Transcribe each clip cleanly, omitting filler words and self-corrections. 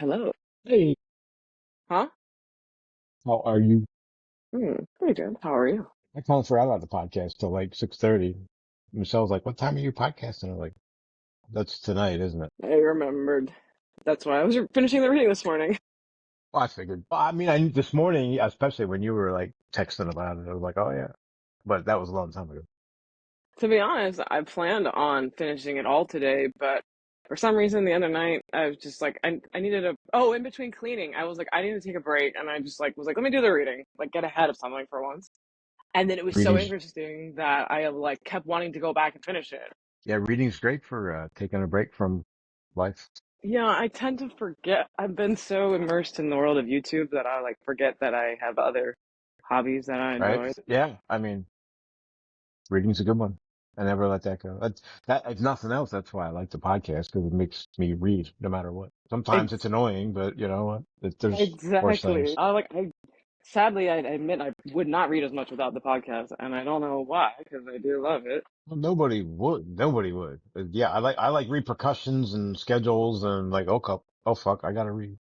Hello. Hey, Huh? how are you? Pretty good. How are you? I kind of forgot about the podcast till like 6:30. Michelle's like, "What time are you podcasting?" I'm like, "That's tonight, isn't it?" I remembered. That's why I was finishing the reading this morning. Well, I figured. Well, I mean, this morning, especially when you were like texting about it, I was like, "Oh yeah," but that was a long time ago. To be honest, I planned on finishing it all today, but for some reason the other night I was just like I needed in between cleaning, I was like I need to take a break and I just like was like let me do the reading, like get ahead of something for once. And then it was so Reading's interesting that I have like kept wanting to go back and finish it. yeah, reading's great for taking a break from life, Yeah, I tend to forget. I've been so immersed in the world of YouTube that I like forget that I have other hobbies that I right? enjoy. Yeah, I mean, reading's a good one. I never let that go. That if nothing else, that's why I like the podcast because it makes me read no matter what. Sometimes it's annoying, but you know what? There's worse Exactly. things. I sadly I admit I would not read as much without the podcast, and I don't know why because I do love it. Well, nobody would. Nobody would. Yeah, I like repercussions and schedules and like, oh fuck, I gotta read.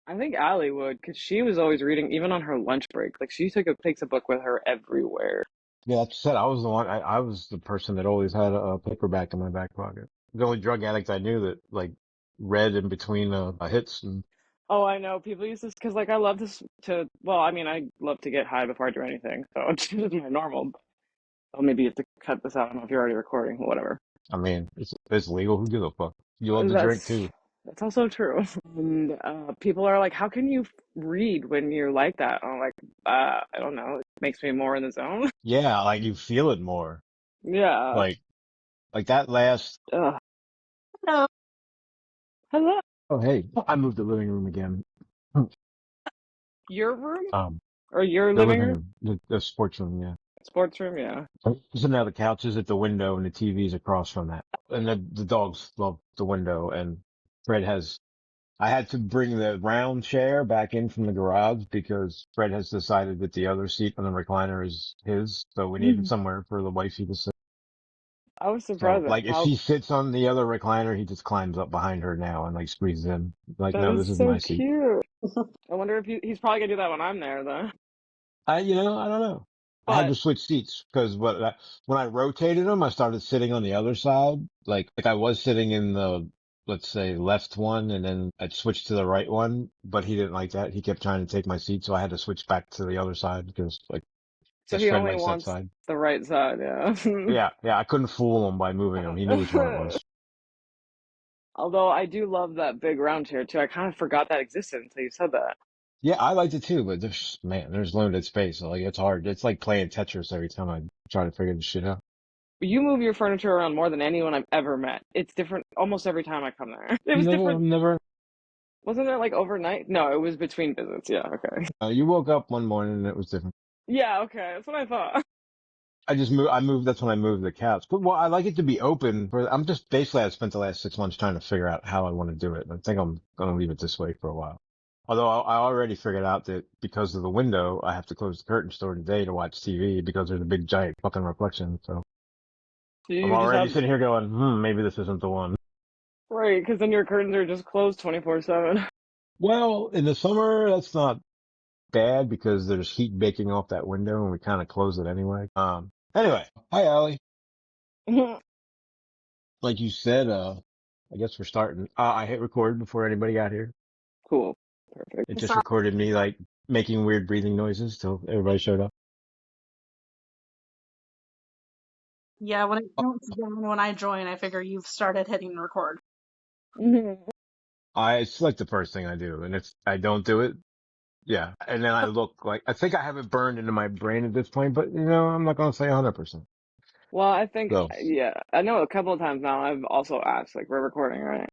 I think Allie would because she was always reading even on her lunch break. Like she takes a book with her everywhere. Yeah, that's said. I was the one. I was the person that always had a paperback in my back pocket. The only drug addict I knew that like read in between hits. And Oh, I know people use this because like I love this to. Well, I mean I love to get high before I do anything, so it's just my normal. Oh, maybe you have to cut this out. I don't know if you're already recording. Whatever. I mean, it's legal. Who gives a fuck? You love to drink That's too. that's also true. And people are like, "How can you read when you're like that?" I'm like, I don't know. It makes me more in the zone. Yeah, like you feel it more. Yeah. Like like that last. Ugh. Hello. Hello. Oh hey, I moved the living room again. Your room Um, or your the living living room? room, the sports room. Yeah. Sports room? Yeah. So now the couch is at the window and the TV's across from that. And the dogs love the window and Fred has, I had to bring the round chair back in from the garage because Fred has decided that the other seat on the recliner is his. So we needed somewhere for the wifey to sit. I was So surprised at like if how she sits on the other recliner, he just climbs up behind her now and like squeezes in. Like, that no, is this is so my seat. cute. I wonder if he's probably gonna do that when I'm there though. I don't know. I had But to switch seats because when I rotated them, I started sitting on the other side. Like I was sitting in the, let's say left one and then I'd switch to the right one, but he didn't like that. He kept trying to take my seat. So I had to switch back to the other side because like, so guess he Fred only likes that wants side. the right side, yeah. Yeah. Yeah. I couldn't fool him by moving him. He knew which one it was. Although I do love that big round chair too. I kind of forgot that existed until you said that. Yeah. I liked it too, but there's limited space. So like, it's hard. It's like playing Tetris every time I try to figure this shit out. You move your furniture around more than anyone I've ever met. It's different almost every time I come there. It was No, I've different. never. Wasn't it like overnight? No, it was between visits. Yeah, okay. You woke up one morning and it was different. Yeah, okay. That's what I thought. That's when I moved the couch. But well, I like it to be open I'm just basically I spent the last 6 months trying to figure out how I want to do it. I think I'm going to leave it this way for a while. Although I already figured out that because of the window, I have to close the curtains during the day to watch TV because there's a big giant fucking reflection. So So I'm you just already have, sitting here going, maybe this isn't the one. right, because then your curtains are just closed 24/7. Well, in the summer, that's not bad because there's heat baking off that window and we kind of close it anyway. Anyway, hi, Allie. Like you said, I guess we're starting. I hit record before anybody got here. Cool. Perfect. It just So, recorded me like making weird breathing noises till everybody showed up. yeah, when it counts down when I join, I figure you've started hitting record. It's like the first thing I do, and if I don't do it, yeah. And then I look like I think I have it burned into my brain at this point, but I'm not gonna say 100%. Well, I think, So yeah, I know a couple of times now I've also asked, like, we're recording, right?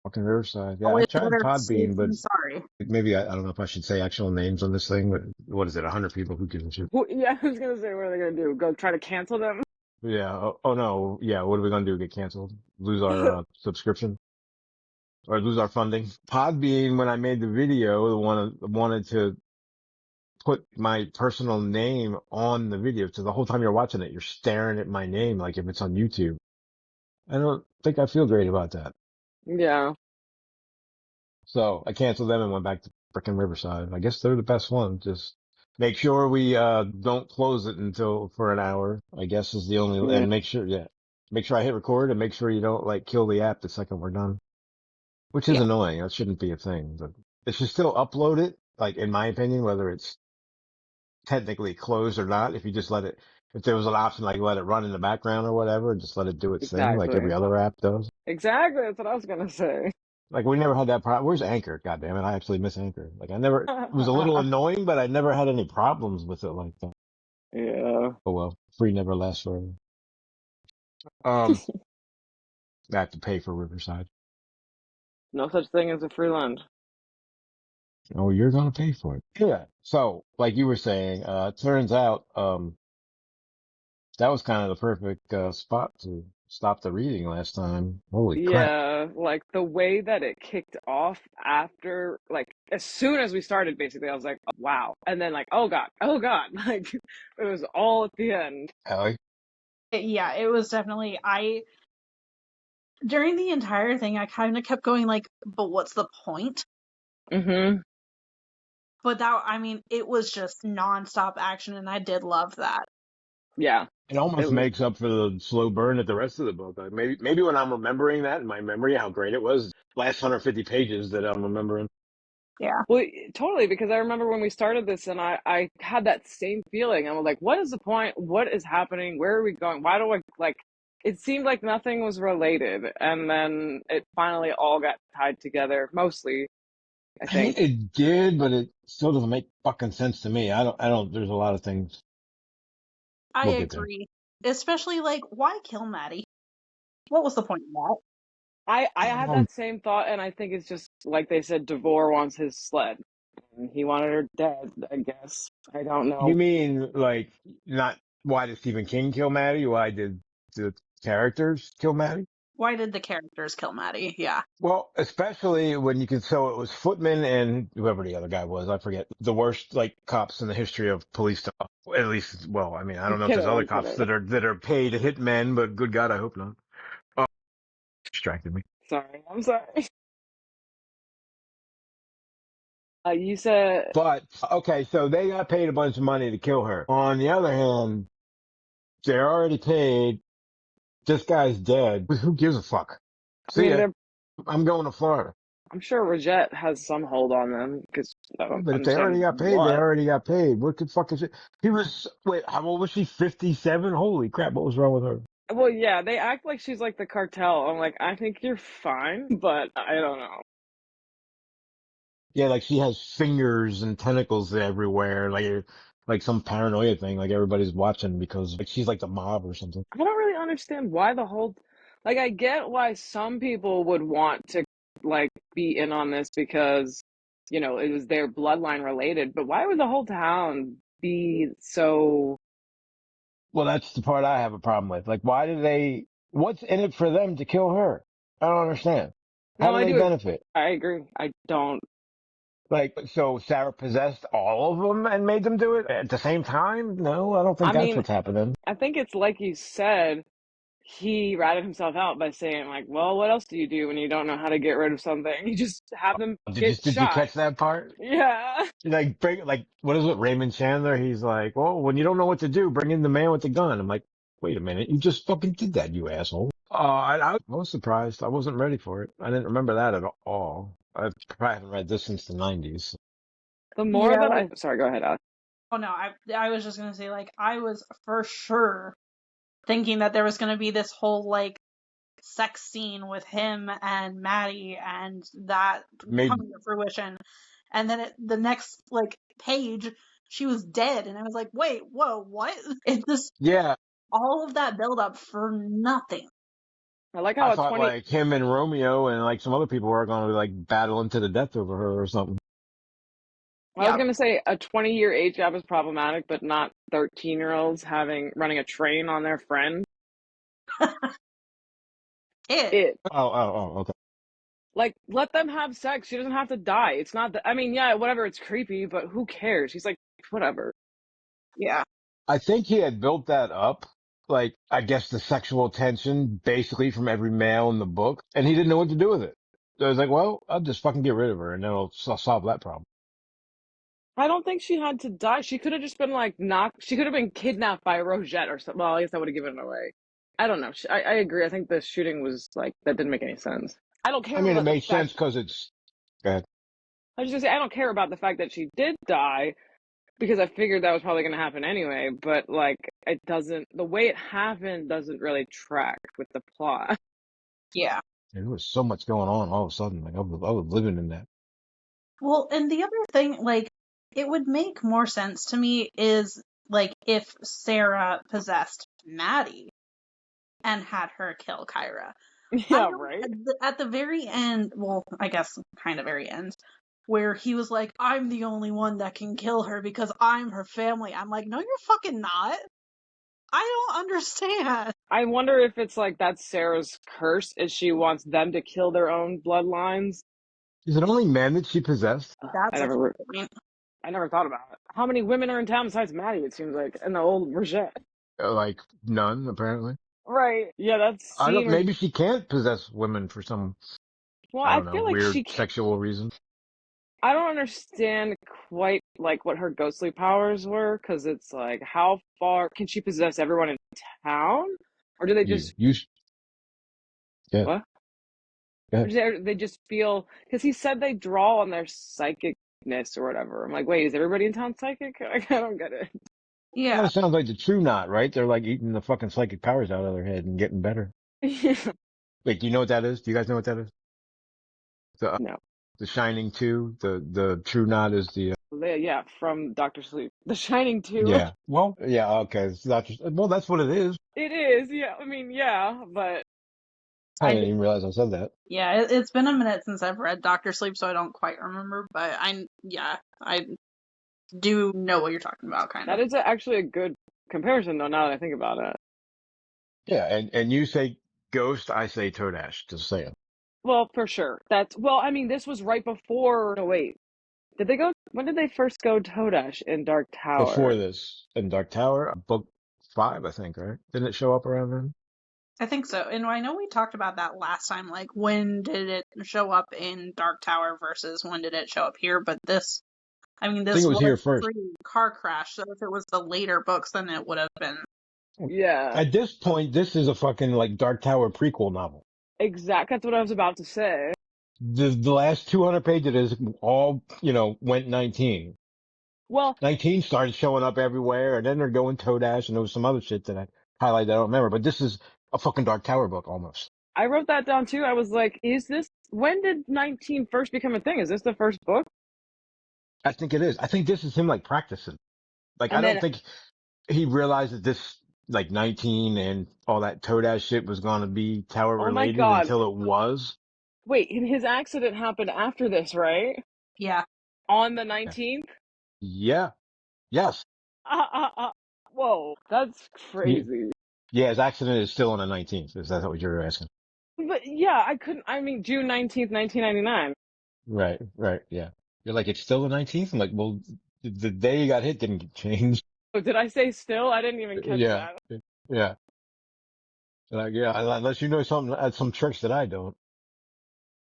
fucking Riverside, yeah. I Always tried better safe Podbean, but than sorry. maybe I don't know if I should say actual names on this thing. But what is it? 100 people? Who gives a shit? Yeah, I was gonna say, what are they gonna do? Go try to cancel them? Yeah. Oh no. Yeah. What are we gonna do? Get canceled? Lose our subscription? Or lose our funding. Podbean, when I made the video, the one wanted to put my personal name on the video. So the whole time you're watching it, you're staring at my name like if it's on YouTube. I don't think I feel great about that. Yeah. So I canceled them and went back to frickin' Riverside. I guess they're the best one. Just make sure we, don't close it until for an hour, I guess is the only, Yeah, and make sure I hit record and make sure you don't like kill the app the second we're done, which is Yeah. annoying. That shouldn't be a thing, but they should still upload it. Like in my opinion, whether it's technically closed or not, if you just let it, if there was an option like let it run in the background or whatever, and just let it do its thing like every exactly. other app does. Exactly. That's what I was gonna say. Like we never had that problem. Where's Anchor? God damn it. I actually miss Anchor. Like I never, it was a little annoying, but I never had any problems with it like that. Yeah. Oh well, free never lasts forever. Um, I have to pay for Riverside. No such thing as a free lunch. Oh, you're going to pay for it. Yeah. So like you were saying, it turns out, that was kind of the perfect, spot to stop the reading last time. Holy crap. Yeah, like the way that it kicked off after, like, as soon as we started, basically, I was like, oh, wow. And then, like, oh God, like, it was all at the end. Ellie? Yeah, it was definitely during the entire thing I kind of kept going like, but what's the point? Mm-hmm. But that, I mean, it was just nonstop action, and I did love that. Yeah, It it almost was. makes up for the slow burn at the rest of the book. Like maybe when I'm remembering that in my memory, how great it was, last 150 pages that I'm remembering. Yeah. Well, totally, because I remember when we started this and I had that same feeling. I was like, what is the point? What is happening? Where are we going? Why do I, like, it seemed like nothing was related. And then it finally all got tied together, mostly, I I mean, think. it did, but it still doesn't make fucking sense to me. There's a lot of things. I We'll get there. agree. Especially, like, why kill Maddie? What was the point of that? I had Um, that same thought, and I think it's just like they said, Devore wants his sled. And he wanted her dead, I guess. I don't you know. mean like not why did Stephen King kill Maddie? Why did the characters kill Maddie? Why did the characters kill Maddie? Yeah. Well, especially when you could, so it was Footman and whoever the other guy was, I forget, the worst like cops in the history of police stuff. At least, well, I mean, I I'm don't know if there's kidding, other I'm cops kidding. that are paid to hit men, but good God, I hope not. Oh, distracted me. Sorry, I'm sorry. You said, But okay, so they got paid a bunch of money to kill her. On the other hand, they're already paid. This guy's dead. Who gives a fuck? I See mean, ya. they're, I'm going to Florida. I'm sure Rajette has some hold on them because I Yeah, don't but if they already understand got paid, they what. already got paid. What the fuck is it? Wait, how old was she? 57? Holy crap, what was wrong with her? Well, yeah, they act like she's like the cartel. I'm like, I think you're fine, but I don't know. Yeah, like she has fingers and tentacles everywhere, like some paranoia thing, like everybody's watching because like she's like the mob or something. I don't really understand why the whole, like, I get why some people would want to, like, be in on this because, it was their bloodline related, but why would the whole town be so, Well, that's the part I have a problem with. Like, what's in it for them to kill her? I don't understand. How no, do I they do, benefit? I agree. I don't, Like, so Sarah possessed all of them and made them do it at the same time? No, I don't think I that's mean, what's happening. I think it's like you said, he ratted himself out by saying, like, well, what else do you do when you don't know how to get rid of something? You just have them get Did you shot. catch that part? Yeah. Like, what is it? Raymond Chandler? He's like, well, when you don't know what to do, bring in the man with the gun. I'm like, wait a minute. You just fucking did that, you asshole. I was surprised. I wasn't ready for it. I didn't remember that at all. I probably haven't read this since the 90s. The more Yeah. that sorry, go ahead, Alex. Oh no, I was just gonna say, like, I was for sure thinking that there was gonna be this whole like sex scene with him and Maddie and that Made, coming to fruition. And then the next like page, she was dead, and I was like, wait, whoa, what? It's just yeah, all of that build up for nothing. I like I how at thought 20, like him and Romeo and like some other people were going to like battle into the death over her or something. I was Yeah. gonna say a 20-year age gap is problematic, but not 13-year-olds running a train on their friend. It. It Okay. Like, let them have sex. She doesn't have to die. It's not that. I mean, yeah, whatever. It's creepy, but who cares? He's like, whatever. Yeah. I think he had built that up, like, I guess the sexual tension basically from every male in the book, and he didn't know what to do with it. I was like, well, I'll just fucking get rid of her and then I'll solve that problem. I don't think she had to die. She could have just been like knocked. She could have been kidnapped by Rosette or something. Well, I guess I would have given it away. I don't know. I agree. I think the shooting was like that didn't make any sense. I don't I care mean, it about the makes fact. sense because it's, go ahead. I was just gonna say I don't care about the fact that she did die because I figured that was probably going to happen anyway. But like, it doesn't. The way it happened doesn't really track with the plot. Yeah. There was so much going on all of a sudden. Like I was living in that. Well, and the other thing, like, it would make more sense to me is, like, if Sarah possessed Maddie and had her kill Kyra. I Yeah, don't, right. at the very end, well, I guess kind of very end, where he was like, I'm the only one that can kill her because I'm her family. I'm like, no, you're fucking not. I don't understand. I wonder if it's like that's Sarah's curse, is she wants them to kill their own bloodlines. Is it only men that she possessed? I That's a never, good point. I never thought about it. How many women are in town besides Maddie? It seems like, and the old Rosette. Like none, apparently. Right. Yeah, that I don't. scene where. Maybe she can't possess women for some, Well, I I don't know, feel like weird sexual reason. I don't understand quite like what her ghostly powers were, because it's like, how far can she possess everyone in town, or do they You, just you, yeah, what? go Or ahead. do they just feel? Because he said they draw on their psychicness or whatever. I'm like, wait, is everybody in town psychic? Like, I don't get it. Kind Yeah. of sounds like the True Knot, right? They're like eating the fucking psychic powers out of their head and getting better. Wait, do you know what that is? Do you guys know what that is? The No. the Shining 2, the True Knot is the Yeah, from Doctor Sleep, The Shining too. yeah. Well, yeah, okay. It's not just, well, that's what it is. It is, yeah. I mean, yeah, but I I didn't did, even realize I said that. yeah, it's been a minute since I've read Doctor Sleep, so I don't quite remember, but I do know what you're talking about, kind that of. is actually a good comparison, though. Now that I think about it. Yeah, and you say Ghost, I say Toadash. Just saying. Well, for sure. That's well. I mean, this was right before. No, wait. Did they go? When did they first go Todash in Dark Before Tower? this, in Dark Tower, book 5, I think, right? Didn't it show up around then? I think so. And I know we talked about that last time, like when did it show up in Dark Tower versus when did it show up here, but this I think this it was was here first. pre-car crash, so if it was the later books, then it would have been. Yeah, At this point, this is a fucking like Dark Tower prequel novel. exact. That's what I was about to say. The last 200 pages is all, went 19. Well, 19 started showing up everywhere, and then they're going Toadash, and there was some other shit that I highlighted that I don't remember, but this is a fucking Dark Tower book almost. I wrote that down too. I was like, is this, when did 19 first become a thing? Is this the first book? I think it is. I think this is him like practicing. Like, I And don't then, think he realized that this, like 19 and all that Toadash shit was going to be tower oh my related God. until it was. Wait, his accident happened after this, right? Yeah. On the Yeah. 19th? Yeah. Yes. Whoa, that's crazy. Yeah. His accident is still on the 19th. Is that what you're asking? But yeah, I mean, June 19th, 1999. Right. Right. Yeah. You're like, it's still the 19th? I'm like, well, the day you got hit didn't get changed. Oh, did I say still? I didn't even catch Yeah. that. Yeah. Like, yeah, unless you know some tricks that I don't.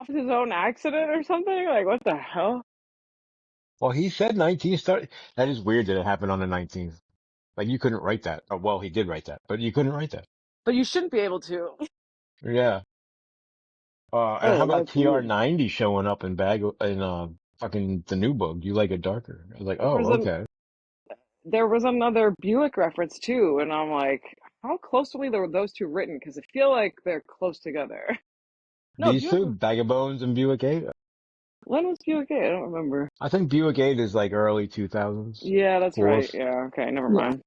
Off his own accident or something? Like, what the hell? Well, he said 19 started. That is weird that it happened on the 19th. Like you couldn't write that. Oh, well, he did write that, but you couldn't write that. But you shouldn't be able to. Yeah. And how Oh, about that's weird. TR90 showing up fucking the new book? You like it darker? I was like, There was oh, an okay. there was another Buick reference too, and I'm like, how closely were those two written? Because I feel like they're close together. No, These Buick. two, Bag of Bones and Buick 8. When was Buick 8? I don't remember. I think Buick 8 is like early 2000s. Yeah, that's right. Fourth, Yeah, okay, never Yeah. mind.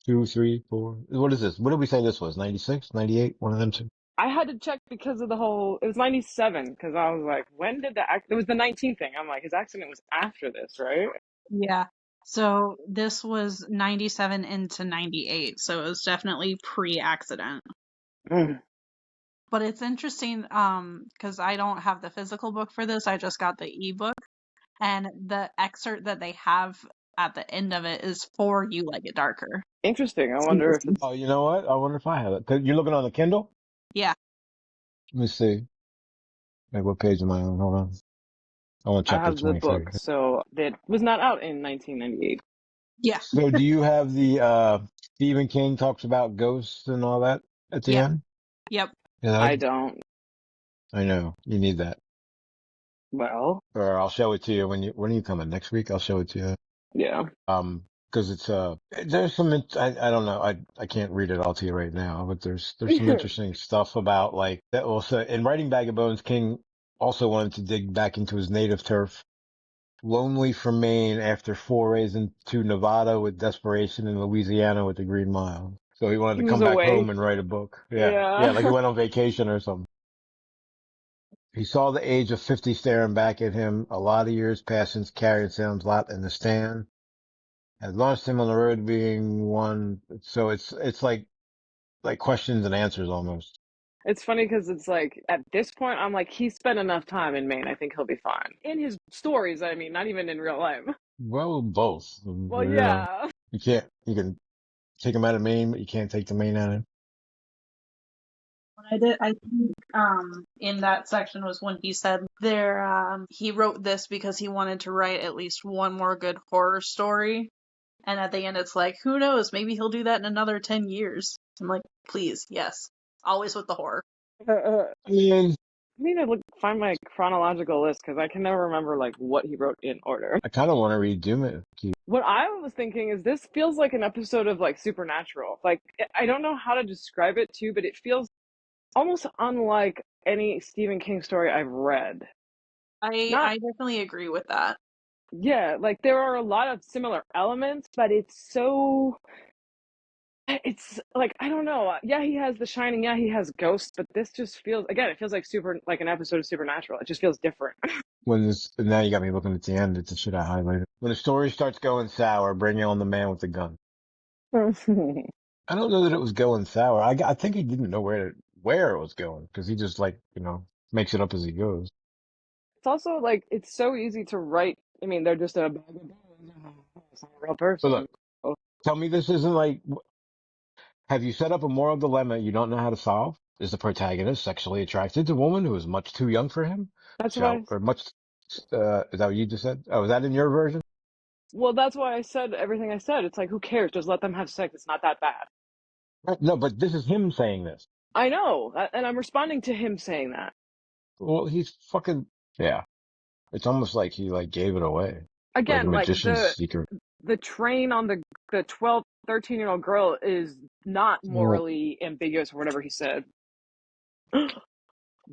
2, 3, 4. What is this? What did we say this was? 96, 98? One of them two. I had to check because of the whole. It was 97 because I was like, when did the act? It was the 19th thing. I'm like, his accident was after this, right? Yeah. So this was 97 into 98, so it was definitely pre-accident. Mm. But it's interesting because I don't have the physical book for this. I just got the ebook, and the excerpt that they have at the end of it is for You Like It Darker. Interesting. I wonder if it's. Oh, you know what? I wonder if I have it. 'Cause you're looking on the Kindle? Yeah. Let me see. Like, what page am I on? Hold on. I'm on I chapter have the 23. book, so that was not out in 1998. Yeah, So do you have the, Stephen King talks about ghosts and all that at the yeah, end? yep. Yeah, I don't. I know. You need that. Well, Or I'll show it to you when are you coming? Next week? I'll show it to you. yeah. Cause it's, there's some, I don't know. I can't read it all to you right now, but there's some interesting stuff about like that. Also, in writing Bag of Bones, King also wanted to dig back into his native turf. Lonely from Maine after forays into Nevada with desperation in Louisiana with the Green Mile. So he wanted He to was come back away. home and write a book. Yeah. Yeah. Like he Yeah. went on vacation or something. He saw the age of 50 staring back at him. A lot of years passed since carrying Sam's lot in the stand. Had launched him on the road being one. So it's like questions and answers almost. It's funny because it's like at this point, I'm like, he spent enough time in Maine. I think he'll be fine. In his stories, I mean, not even in real life. Well, both. Well, You know, yeah. you can take him out of Maine, but you can't take the Maine out of him. When I did, I think in that section was when he said he wrote this because he wanted to write at least one more good horror story. And at the end, it's like, who knows? Maybe he'll do that in another 10 years. I'm like, please, yes. Always with the horror. I I mean, need to find my chronological list because I can never remember like what he wrote in order. I kind of want to read Doom It. What I was thinking is this feels like an episode of like Supernatural. Like I don't know how to describe it too, but it feels almost unlike any Stephen King story I've read. Not, I definitely agree with that. yeah, like there are a lot of similar elements, but it's like I don't know. Yeah, he has The Shining. Yeah, he has Ghosts, but this just feels again. It feels like like an episode of Supernatural. It just feels different. Now you got me looking at the end. It's the shit I highlighted. When the story starts going sour, bring on the man with the gun. It's I don't know that it was going sour. I think he didn't know where it was going because he just like, makes it up as he goes. also like it's so easy to write. I mean, they're just a bag of bones. It's not a real But person. look, tell me this isn't like, have you set up a moral dilemma you don't know how to solve? Is the protagonist sexually attracted to a woman who is much too young for him? That's why. Is that what you just said? Oh, is that in your version? Well, that's why I said everything I said. It's like who cares? Just let them have sex. It's not that bad. No, but this is him saying this. I know, and I'm responding to him saying that. Well, he's fucking, yeah. It's almost like he like gave it away. Like a Again, like magician's secret. the train on the 12, 13-year-old girl is not Well, morally ambiguous or whatever he said. that's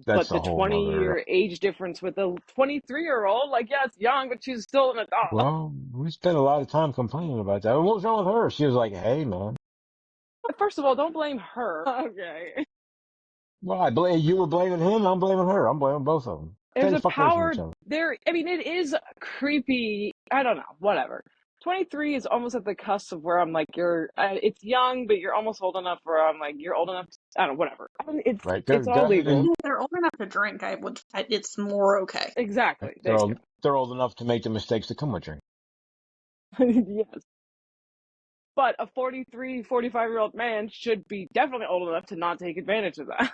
But a the whole nother. 20-year age difference with the 23-year-old, like, yeah, it's young, but she's still an adult. Well, we spent a lot of time complaining about that. What was wrong with her? She was like, "Hey, man." First of all, don't blame her. Okay. Well, you were blaming him. I'm blaming her. I'm blaming both of them. Stay There's the a fuck away from power each other. there. I mean, it is creepy. I don't know, whatever. 23 is almost at the cusp of where I'm like, it's young, but you're almost old enough where I'm like, you're old enough to, I don't know, whatever. I mean, Right? it's Go all ahead legal. and If they're old enough to drink, it's more okay. Exactly. There they're you old. They're old enough to make the mistakes that come with drink. go. Yes. But a 43, 45-year-old man should be definitely old enough to not take advantage of that.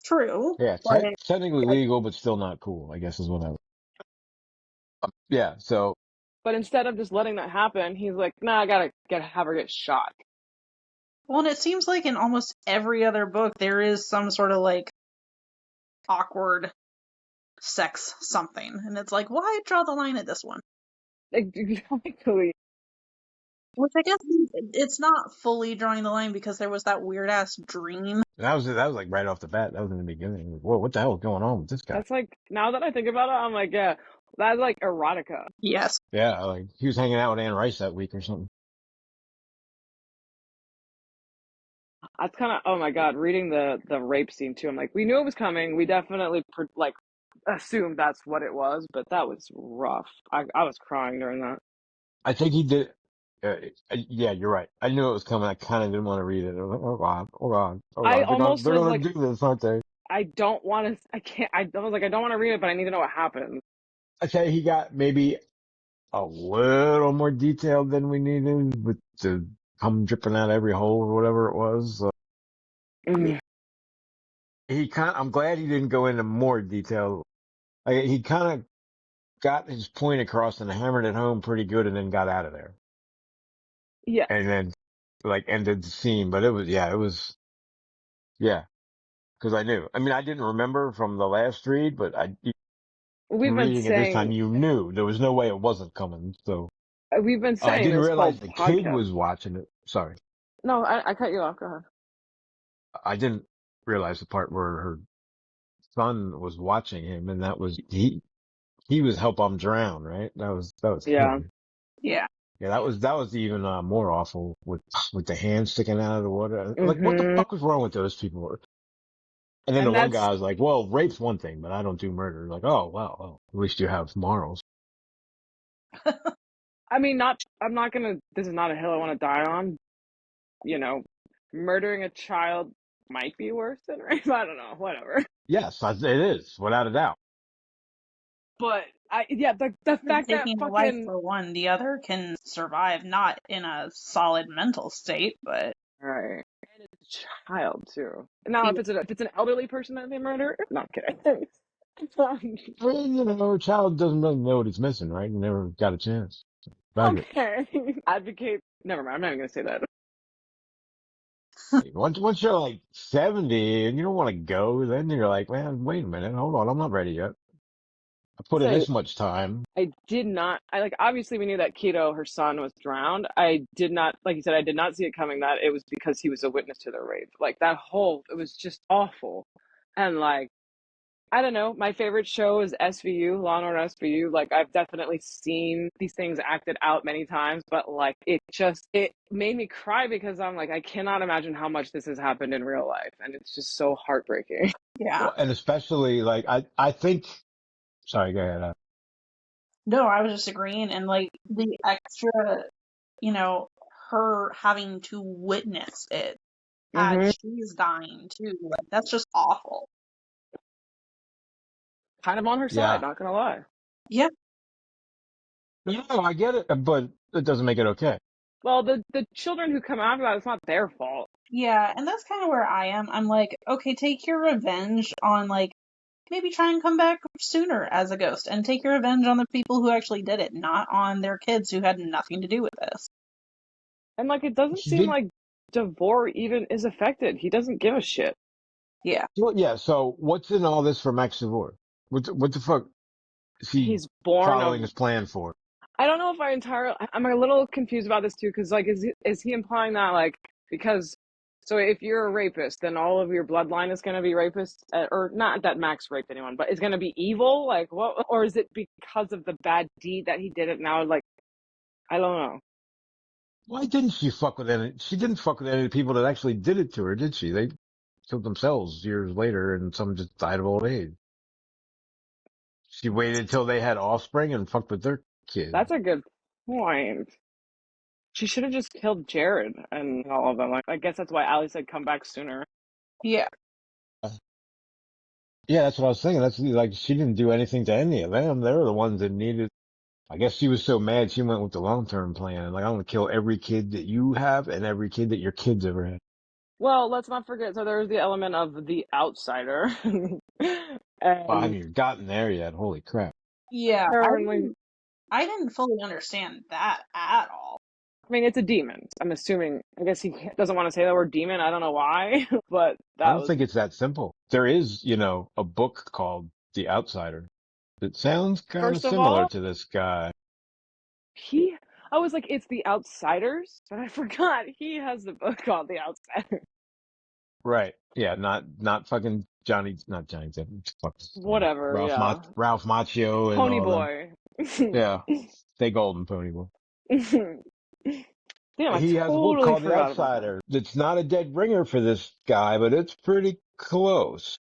True. Yeah, But technically legal, but still not cool. I guess is what I. Yeah. So But instead of just letting that happen, he's like, nah, I gotta have her get shot. well, and it seems like in almost every other book there is some sort of like awkward sex something. And it's like, why draw the line at this one? Exactly. Which I guess it's not fully drawing the line because there was that weird ass dream. that was like right off the bat. That was in the beginning. Like, whoa, what the hell is going on with this guy? That's like, now that I think about it, I'm like, yeah, that's like erotica. Yes. Yeah, like he was hanging out with Anne Rice that week or something. That's kind of, oh my God, reading the rape scene too. I'm like, we knew it was coming. We definitely like assumed that's what it was, but that was rough. I was crying during that. I think he did. Yeah, you're right. I knew it was coming. I kind of didn't want to read it. I was like, oh god, oh god, oh I god. almost They're was gonna like, do this, aren't they? I don't want to, I can't, I was like, I don't want to read it, but I need to know what happened. I'd say he got maybe a little more detailed than we needed with the cum dripping out every hole or whatever it was. Mm. I'm glad he didn't go into more detail. Like, he kind of got his point across and hammered it home pretty good and then got out of there. Yes. And then like ended the scene. But yeah, cause I knew. I mean, I didn't remember from the last read, but We've been reading it this time, saying you knew there was no way it wasn't coming. So we've been I saying didn't this whole realize the kid podcast. was watching it. Sorry. No, I cut you off. Go ahead. I didn't realize the part where her son was watching him and that was, he was help him drown, right? That was Yeah. him. Yeah. Yeah, that was even more awful with the hand sticking out of the water. Like, what the Hmm. fuck was wrong with those people? And then the And one that's, guy was like, "Well, rape's one thing, but I don't do murder." Like, oh well, at least you have morals. I mean, I'm not gonna, this is not a hill I want to die on. You know, murdering a child might be worse than rape. I don't know, whatever. Yes, it is without a doubt. But the fact that Taking a life fucking, for one, the other can survive not in a solid mental state, but right. And it's a child too. Now, if it's an elderly person that they murder, no, I'm kidding. I mean, a child doesn't really know what he's missing, right? He never got a chance. Fuck it. Okay. Advocate. Never mind. I'm not even gonna say that. Once you're like 70 and you don't want to go, then you're like, man, wait a minute, hold on, I'm not ready yet. I put in Say, this much time. I did not. I like obviously we knew that Keto, her son, was drowned. I did not, like you said, I did not see it coming that it was because he was a witness to the rape. Like that whole, it was just awful. And like, I don't know. My favorite show is SVU, Law and Order SVU. Like I've definitely seen these things acted out many times, but like it made me cry because I'm like, I cannot imagine how much this has happened in real life, and it's just so heartbreaking. yeah. Well, and especially like, I think, sorry, go ahead. No, I was just agreeing, and like the extra, her having to witness it as Hmm. she's dying too. Like that's just awful. Kind of on her side, Yeah. not gonna lie. Yeah. No, I get it, but it doesn't make it okay. Well, the children who come after that, it's not their fault. Yeah, and that's kind of where I am. I'm like, okay, take your revenge on like maybe try and come back sooner as a ghost and take your revenge on the people who actually did it, not on their kids who had nothing to do with this. And like, it doesn't She seem did. like Devore even is affected. He doesn't give a shit. Yeah. Well, yeah. So what's in all this for Max Savor? What the fuck is he He's born following of. his plan for? I don't know if I'm a little confused about this too, because like, is he implying that like because so if you're a rapist, then all of your bloodline is going to be rapists, or not that Max raped anyone, but is going to be evil? Like what? Or is it because of the bad deed that he did it now? Like I don't know. Why didn't she fuck with any? She didn't fuck with any of the people that actually did it to her, did she? They killed themselves years later, and some just died of old age. She waited until they had offspring and fucked with their kids. That's a good point. She should have just killed Jared and all of them. Like, I guess that's why Allie said come back sooner. Yeah. Yeah, that's what I was saying. That's like she didn't do anything to any of them. They were the ones that needed. I guess she was so mad she went with the long-term plan. Like, I'm gonna kill every kid that you have and every kid that your kids ever had. Well, let's not forget. So there's the element of the outsider, Well, I haven't and even gotten there yet. Holy crap. Yeah. apparently, I didn't fully understand that at all. I mean, it's a demon. I'm assuming. I guess he doesn't want to say the word demon. I don't know why, but I that don't was think it's that simple. There is, a book called The Outsider that sounds kind of first of similar all to this guy. he. I was like, it's the Outsiders, but I forgot he has the book called The Outsider. Right. Yeah. Not fucking not Johnny Depp. Fuck, Whatever. Yeah. Ralph Macchio and Pony all them. Boy. Yeah. Stay golden, Pony Boy. Damn, I He has a book totally called The forgot about that. Outsider. It's not a dead ringer for this guy, but it's pretty close.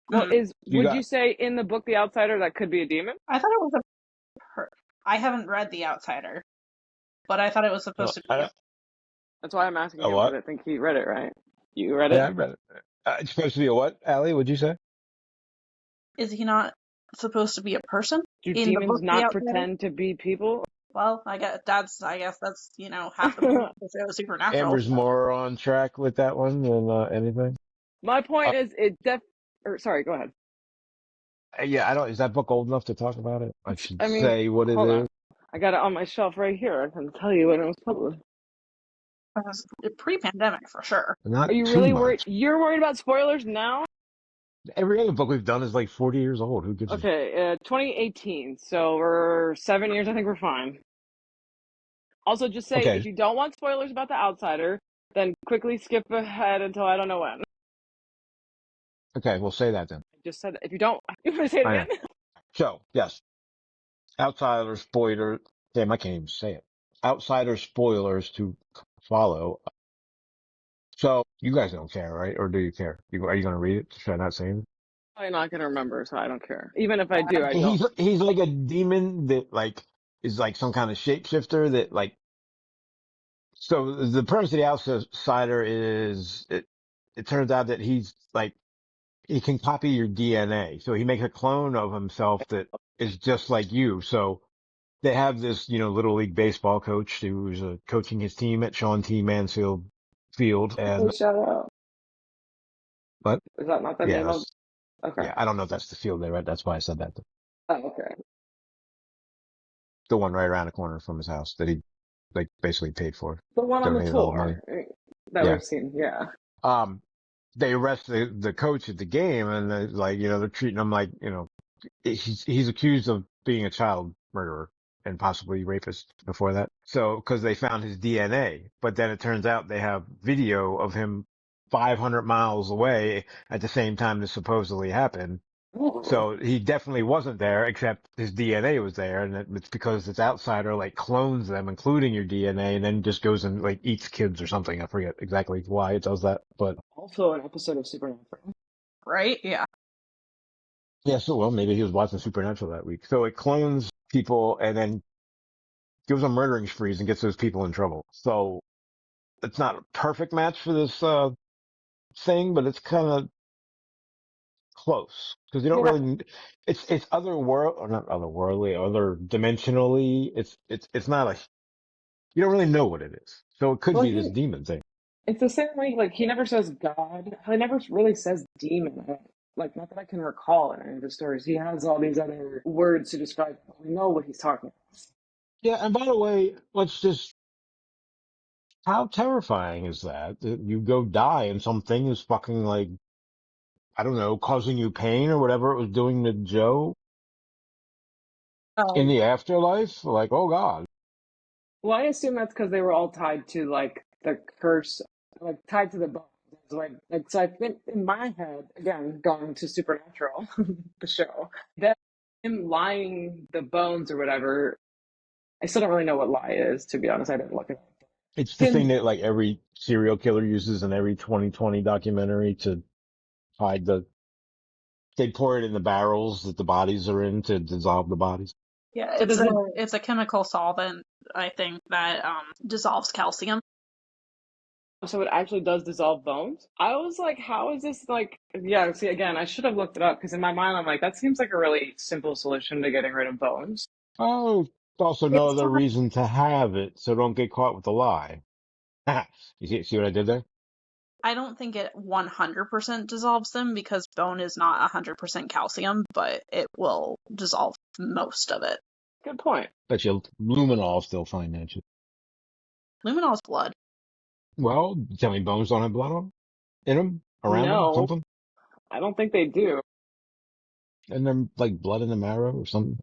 Well, You would you got, say in the book The Outsider that could be a demon? I thought it was I haven't read The Outsider, but I thought it was supposed to be a. That's why I'm asking a you, because what? I think he read it, right? You read Yeah, it? I read it. It's supposed to be a what, Allie? What'd you say? Is he not supposed to be a person Do in the demons book The not Outsider? pretend to be people? Well, I guess that's half the point of the show, Supernatural. Amber's more on track with that one than anything. My point Uh, is, Or sorry, go ahead. Yeah, I don't. Is that book old enough to talk about it? I should I mean, say what it hold on. is. I got it on my shelf right here. I can tell you when it was published. Pre-pandemic for sure. Are Not you too really worried? much. You're worried about spoilers now? Every other book we've done is like 40 years old. Who gives a? Okay, 2018. So we're 7 years. I think we're fine. Also, just say if Okay, you don't want spoilers about The Outsider, then quickly skip ahead until I don't know when. okay, we'll say that then. I just said if you don't, you want to say it I again? know. So yes, outsider spoiler. Damn, I can't even say it. Outsider spoilers to follow. So you guys don't care, right? Or do you care? Are you going to read it? Should I not say it? I'm not gonna remember, so I don't care. Even if I do, I don't. He's like a demon that like is like some kind of shapeshifter that like. So the premise of the outsider is it turns out that he's like he can copy your DNA. So he makes a clone of himself that is just like you. So they have this, little league baseball coach who's coaching his team at Sean T. Mansfield Field. Hey, And, shout out. but Is that not the yeah, name of? Okay. I don't know if that's the field they read. That's why I said that. Oh, okay. The one right around the corner from his house that he like basically paid for, The one on the donated all the money. tour that Yeah. we've seen. Yeah. Um, they arrest the coach at the game and they're like, they're treating him like, he's accused of being a child murderer and possibly rapist before that. So, cause they found his DNA, but then it turns out they have video of him 500 miles away at the same time this supposedly happened. So he definitely wasn't there, except his DNA was there, and it's because this outsider like clones them, including your DNA, and then just goes and like eats kids or something. I forget exactly why it does that, but Also, an episode of Supernatural. Right? Yeah. yeah. So well, maybe he was watching Supernatural that week. So it clones people and then gives them murdering sprees and gets those people in trouble. So it's not a perfect match for this thing, but it's kind of close because you don't Yeah. really. It's other world or not otherworldly, other dimensionally. It's not a. You don't really know what it is. So it could Well, be this demon thing. it's the same way. Like he never says God. He never really says demon. Like not that I can recall in any of the stories. He has all these other words to describe it. We know what he's talking about. Yeah, and by the way, how terrifying is that? That you go die and something is fucking like, I don't know, causing you pain or whatever it was doing to Joe in Oh, the afterlife? Like, oh God. Well, I assume that's because they were all tied to like the curse, like tied to the bones. It's like so. I think in my head, again, going to Supernatural, the show, that him lying the bones or whatever. I still don't really know what lie is, to be honest. I didn't look it up. It's the thing Him, that like every serial killer uses in every 2020 documentary to hide they pour it in the barrels that the bodies are in to dissolve the bodies. yeah. so does it? It's a chemical solvent, I think, that dissolves calcium. So it actually does dissolve bones. I was like, how is this like? Yeah. See, again, I should have looked it up because in my mind, I'm like, that seems like a really simple solution to getting rid of bones. Oh, also no It's other not, reason to have it, so don't get caught with a lie. See what I did there? I don't think it 100% dissolves them because bone is not 100% calcium, but it will dissolve most of it. Good point. Bet you luminol still fine that shit. Luminol's blood. Well, tell me bones don't have blood on 'em? In them? Around them? No, Something? I don't think they do. And then like blood in the marrow or something?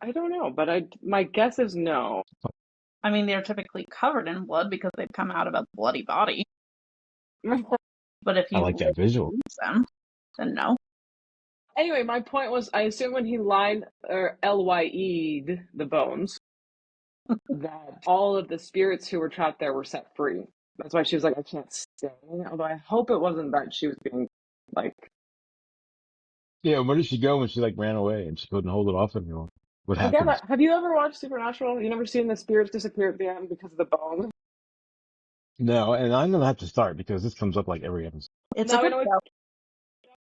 I don't know, but my guess is no. I mean, they're typically covered in blood because they've come out of a bloody body. But if I you like that visual. lose them, then no. Anyway, my point was, I assume when he lied or LYE'd the bones, that all of the spirits who were trapped there were set free. That's why she was like, I can't stay. Although I hope it wasn't that she was being like. Yeah, where did she go when she like ran away and she couldn't hold it off anymore? What Again, happens? have you ever watched Supernatural? You never seen the spirits disappear at the end because of the bones? No, and I'm gonna have to start because this comes up like every episode. It's a Now good show.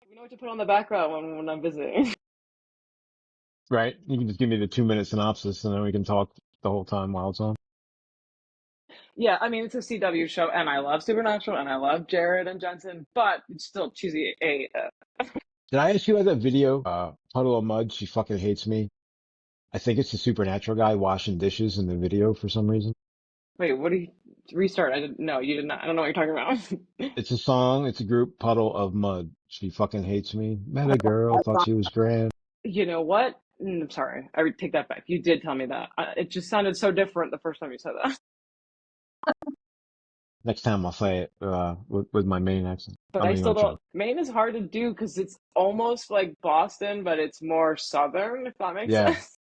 we know what to put on the background when I'm visiting. Right? You can just give me the 2-minute synopsis and then we can talk the whole time while it's on. Yeah, I mean it's a CW show, and I love Supernatural, and I love Jared and Jensen, but it's still cheesy. Did I ask you about that video? Puddle of Mud, she fucking hates me. I think it's the Supernatural guy washing dishes in the video for some reason. Wait, what do you restart? I didn't. No, you did not. I don't know what you're talking about. It's a song, it's a group, Puddle of Mud. She fucking hates me. Met a girl, thought she was grand. You know what? I'm sorry. I take that back. You did tell me that. It just sounded so different the first time you said that. Next time I'll say it, with my main accent. But I I mean, still I'm don't. joking. Maine is hard to do because it's almost like Boston, but it's more southern, if that makes Yeah. sense.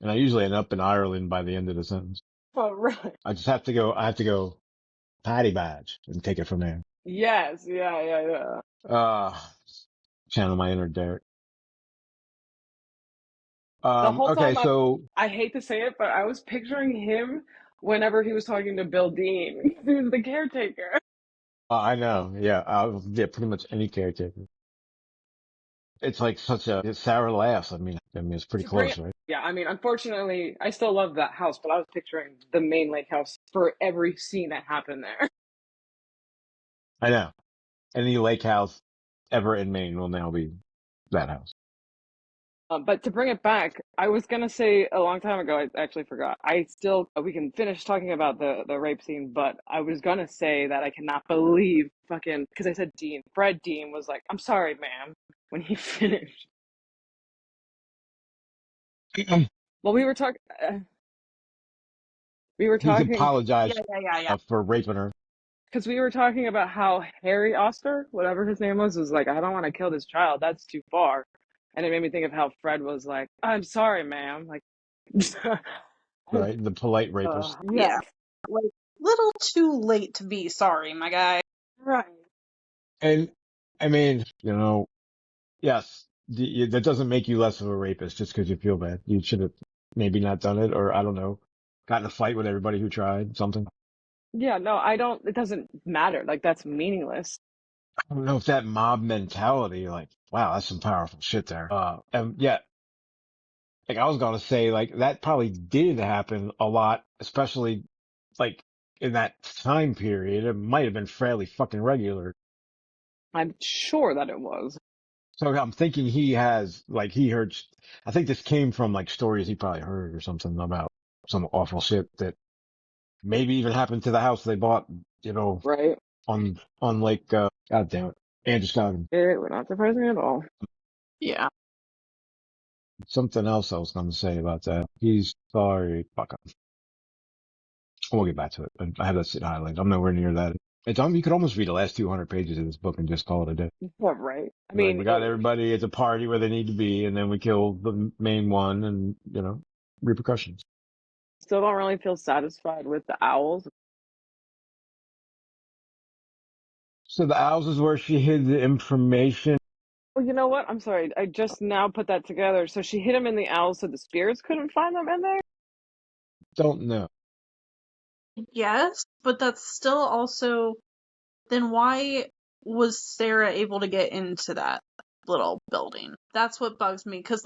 And I usually end up in Ireland by the end of the sentence. Oh, right. I have to go Paddy Badge and take it from there. Yes. Yeah. Yeah. Yeah. Uh, channel my inner Derek. The whole Okay, time so, I hate to say it, but I was picturing him whenever he was talking to Bill Dean. He was the caretaker. I know, yeah, yeah, pretty much any caretaker. It's like such a Sarah laughs. I mean, it's pretty To bring close, it, right? yeah, I mean, unfortunately, I still love that house, but I was picturing the main lake house for every scene that happened there. I know. Any lake house ever in Maine will now be that house. But to bring it back, I was gonna say a long time ago, I actually forgot. We can finish talking about the rape scene, but I was gonna say that I cannot believe fucking, because I said Dean. Fred Dean was like, I'm sorry, ma'am, when he finished. Well, we were He's talking, Yeah, apologized yeah, yeah, yeah. for raping her. because we were talking about how Harry Oster, whatever his name was like, I don't want to kill this child. That's too far. And it made me think of how Fred was like, I'm sorry, ma'am. Like, Right? The polite rapist. Yeah. yes. Like, little too late to be sorry, my guy. Right. And I mean, yes, that doesn't make you less of a rapist just because you feel bad. You should have maybe not done it, or I don't know, got in a fight with everybody who tried something. Yeah, no, I don't, it doesn't matter. Like, that's meaningless. I don't know if that mob mentality, like, wow, that's some powerful shit there. And yeah, like I was gonna say, like that probably did happen a lot, especially like in that time period. It might have been fairly fucking regular. I'm sure that it was. So I'm thinking he has, like, he heard, I think this came from like stories he probably heard or something about some awful shit that maybe even happened to the house they bought, Right? on Lake, God damn it, Androscoggin. It would not surprise me at all. Yeah. Something else I was going to say about that. He's sorry. Fuck up. We'll get back to it. I have that shit highlighted. I'm nowhere near that. You could almost read the last 200 pages of this book and just call it a day. Yeah, right. I Like, mean, we got everybody at the party where they need to be, and then we kill the main one, and repercussions. still don't really feel satisfied with the owls. So the owls is where she hid the information. Well, you know what? I'm sorry. I just now put that together. So she hid him in the owls so the spirits couldn't find them in there? Don't know. Yes, but that's still also. Then why was Sarah able to get into that little building? That's what bugs me, because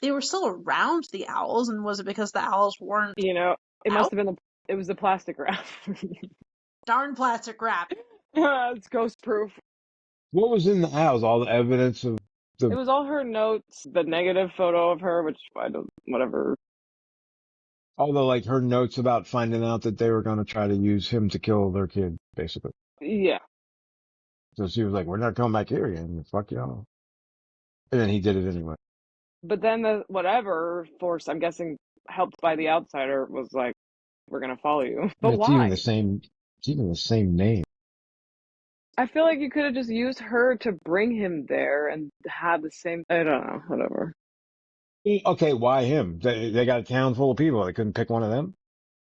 they were still around the owls, and was it because the owls weren't It out? must have been it was the plastic wrap. Darn plastic wrap. It's ghost proof. What was in the owls? All the evidence of It the, was all her notes, the negative photo of her, which I don't, whatever. like her notes about finding out that they were going to try to use him to kill their kid, basically. Yeah. So she was like, we're not coming back here again. Fuck y'all. And then he did it anyway. But then the whatever force, I'm guessing helped by the outsider, was like, we're going to follow you. But And why? it's even the same name. I feel like you could have just used her to bring him there and had the same, I don't know, whatever. Okay, why him? They got a town full of people. They couldn't pick one of them.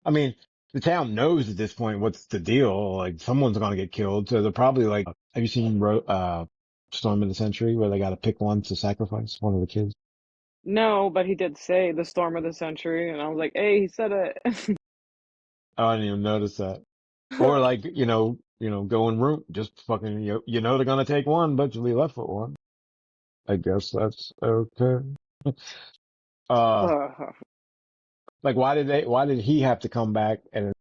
I mean, the town knows at this point what's the deal. Like someone's going to get killed. So they're probably like, have you seen, Storm of the Century where they got to pick one to sacrifice one of the kids? No, but he did say the storm of the century, and I was like, hey, he said it. Oh, I didn't even notice that. Or like, go in route, just fucking, they're going to take one, but you'll be left with one. I guess that's okay. Uh, Uh, like why did he have to come back and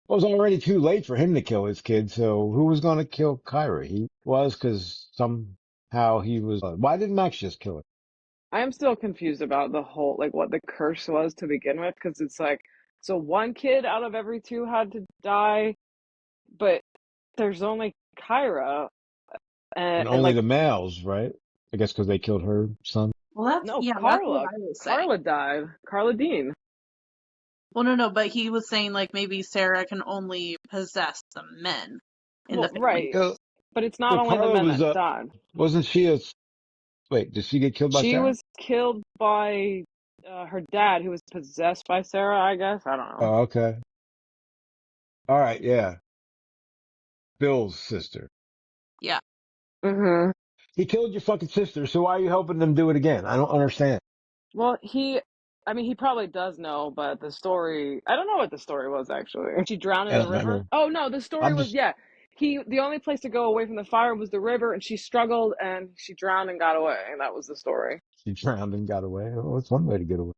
It was already too late for him to kill his kid, so who was going to kill Kyra? He was, because somehow he was. Why didn't Max just kill her? I am still confused about the whole, like, what the curse was to begin with, because it's like, so one kid out of every two had to die, but there's only Kyra, And and only like, the males, right? I guess because they killed her son. Well, no, that's what Carla. I was saying. Carla died. Carla Dean. Well, no, but he was saying like maybe Sarah can only possess the men in the Well, family. right, Uh, but it's not but only the Carla men was, that died. wasn't she a, wait, did she get killed by She Sarah? was killed by her dad, who was possessed by Sarah, I guess. I don't know. Oh, okay. All right, yeah. Bill's sister. Yeah. Hmm. He killed your fucking sister, so why are you helping them do it again? I don't understand. Well, I mean, he probably does know, but the story, I don't know what the story was actually. She drowned I in the don't river. remember. Oh no, the story I'm was, just, yeah, the only place to go away from the fire was the river, and she struggled and she drowned and got away. And that was the story. she drowned and got away. Oh, it's one way to get away.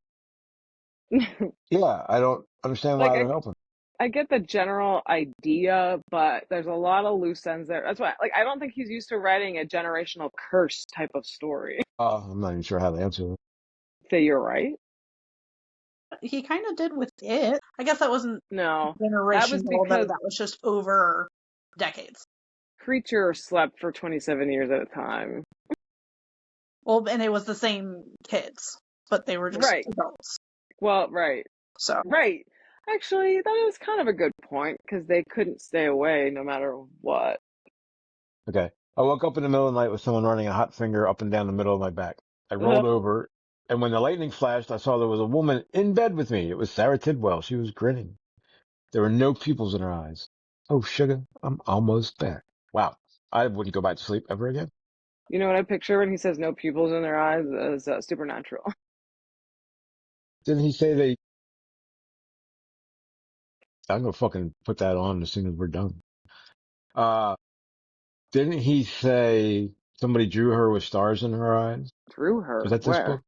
Yeah, I don't understand Like, why they're helping. I get the general idea, but there's a lot of loose ends there. That's why, like, I don't think he's used to writing a generational curse type of story. I'm not even sure how to answer it. So you're right. He kind of did with it. I guess that wasn't No, that was generational though. because That was just over decades. Creature slept for 27 years at a time. Well, and it was the same kids, but they were just Right. adults. Well, right. So Right. Actually, that is kind of a good point because they couldn't stay away no matter what. Okay. I woke up in the middle of the night with someone running a hot finger up and down the middle of my back. I rolled Ugh. over, and when the lightning flashed, I saw there was a woman in bed with me. It was Sarah Tidwell. She was grinning. There were no pupils in her eyes. Oh, sugar, I'm almost back. Wow. I wouldn't go back to sleep ever again. You know what I picture when he says no pupils in their eyes as supernatural. Didn't he say they? I'm gonna fucking put that on as soon as we're done. Uh, didn't he say somebody drew her with stars in her eyes? Drew Was her. that this Where? book?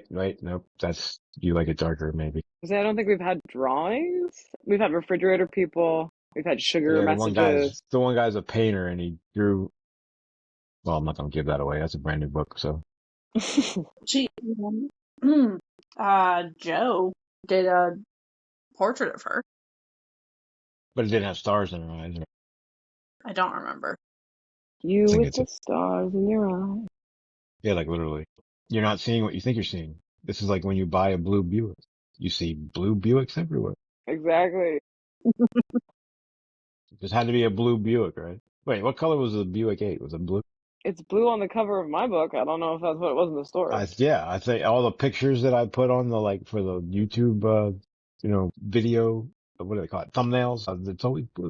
Wait, nope. That's, you like it darker, maybe. Because I don't think we've had drawings. We've had refrigerator people. We've had sugar Yeah, messages. the one guy's a painter and he drew, well, I'm not gonna give that away. That's a brand new book, so. she, Joe did a portrait of her. But it didn't have stars in her eyes. I don't remember. You I think with it's, the stars in your eyes. yeah, like literally. You're not seeing what you think you're seeing. This is like when you buy a blue Buick. You see blue Buicks everywhere. Exactly. This had to be a blue Buick, right? Wait, what color was the Buick 8? Was it blue? It's blue on the cover of my book. I don't know if that's what it was in the story. Yeah, I think all the pictures that I put on the, like, for the YouTube, video, what do they call it? Thumbnails. It's always blue.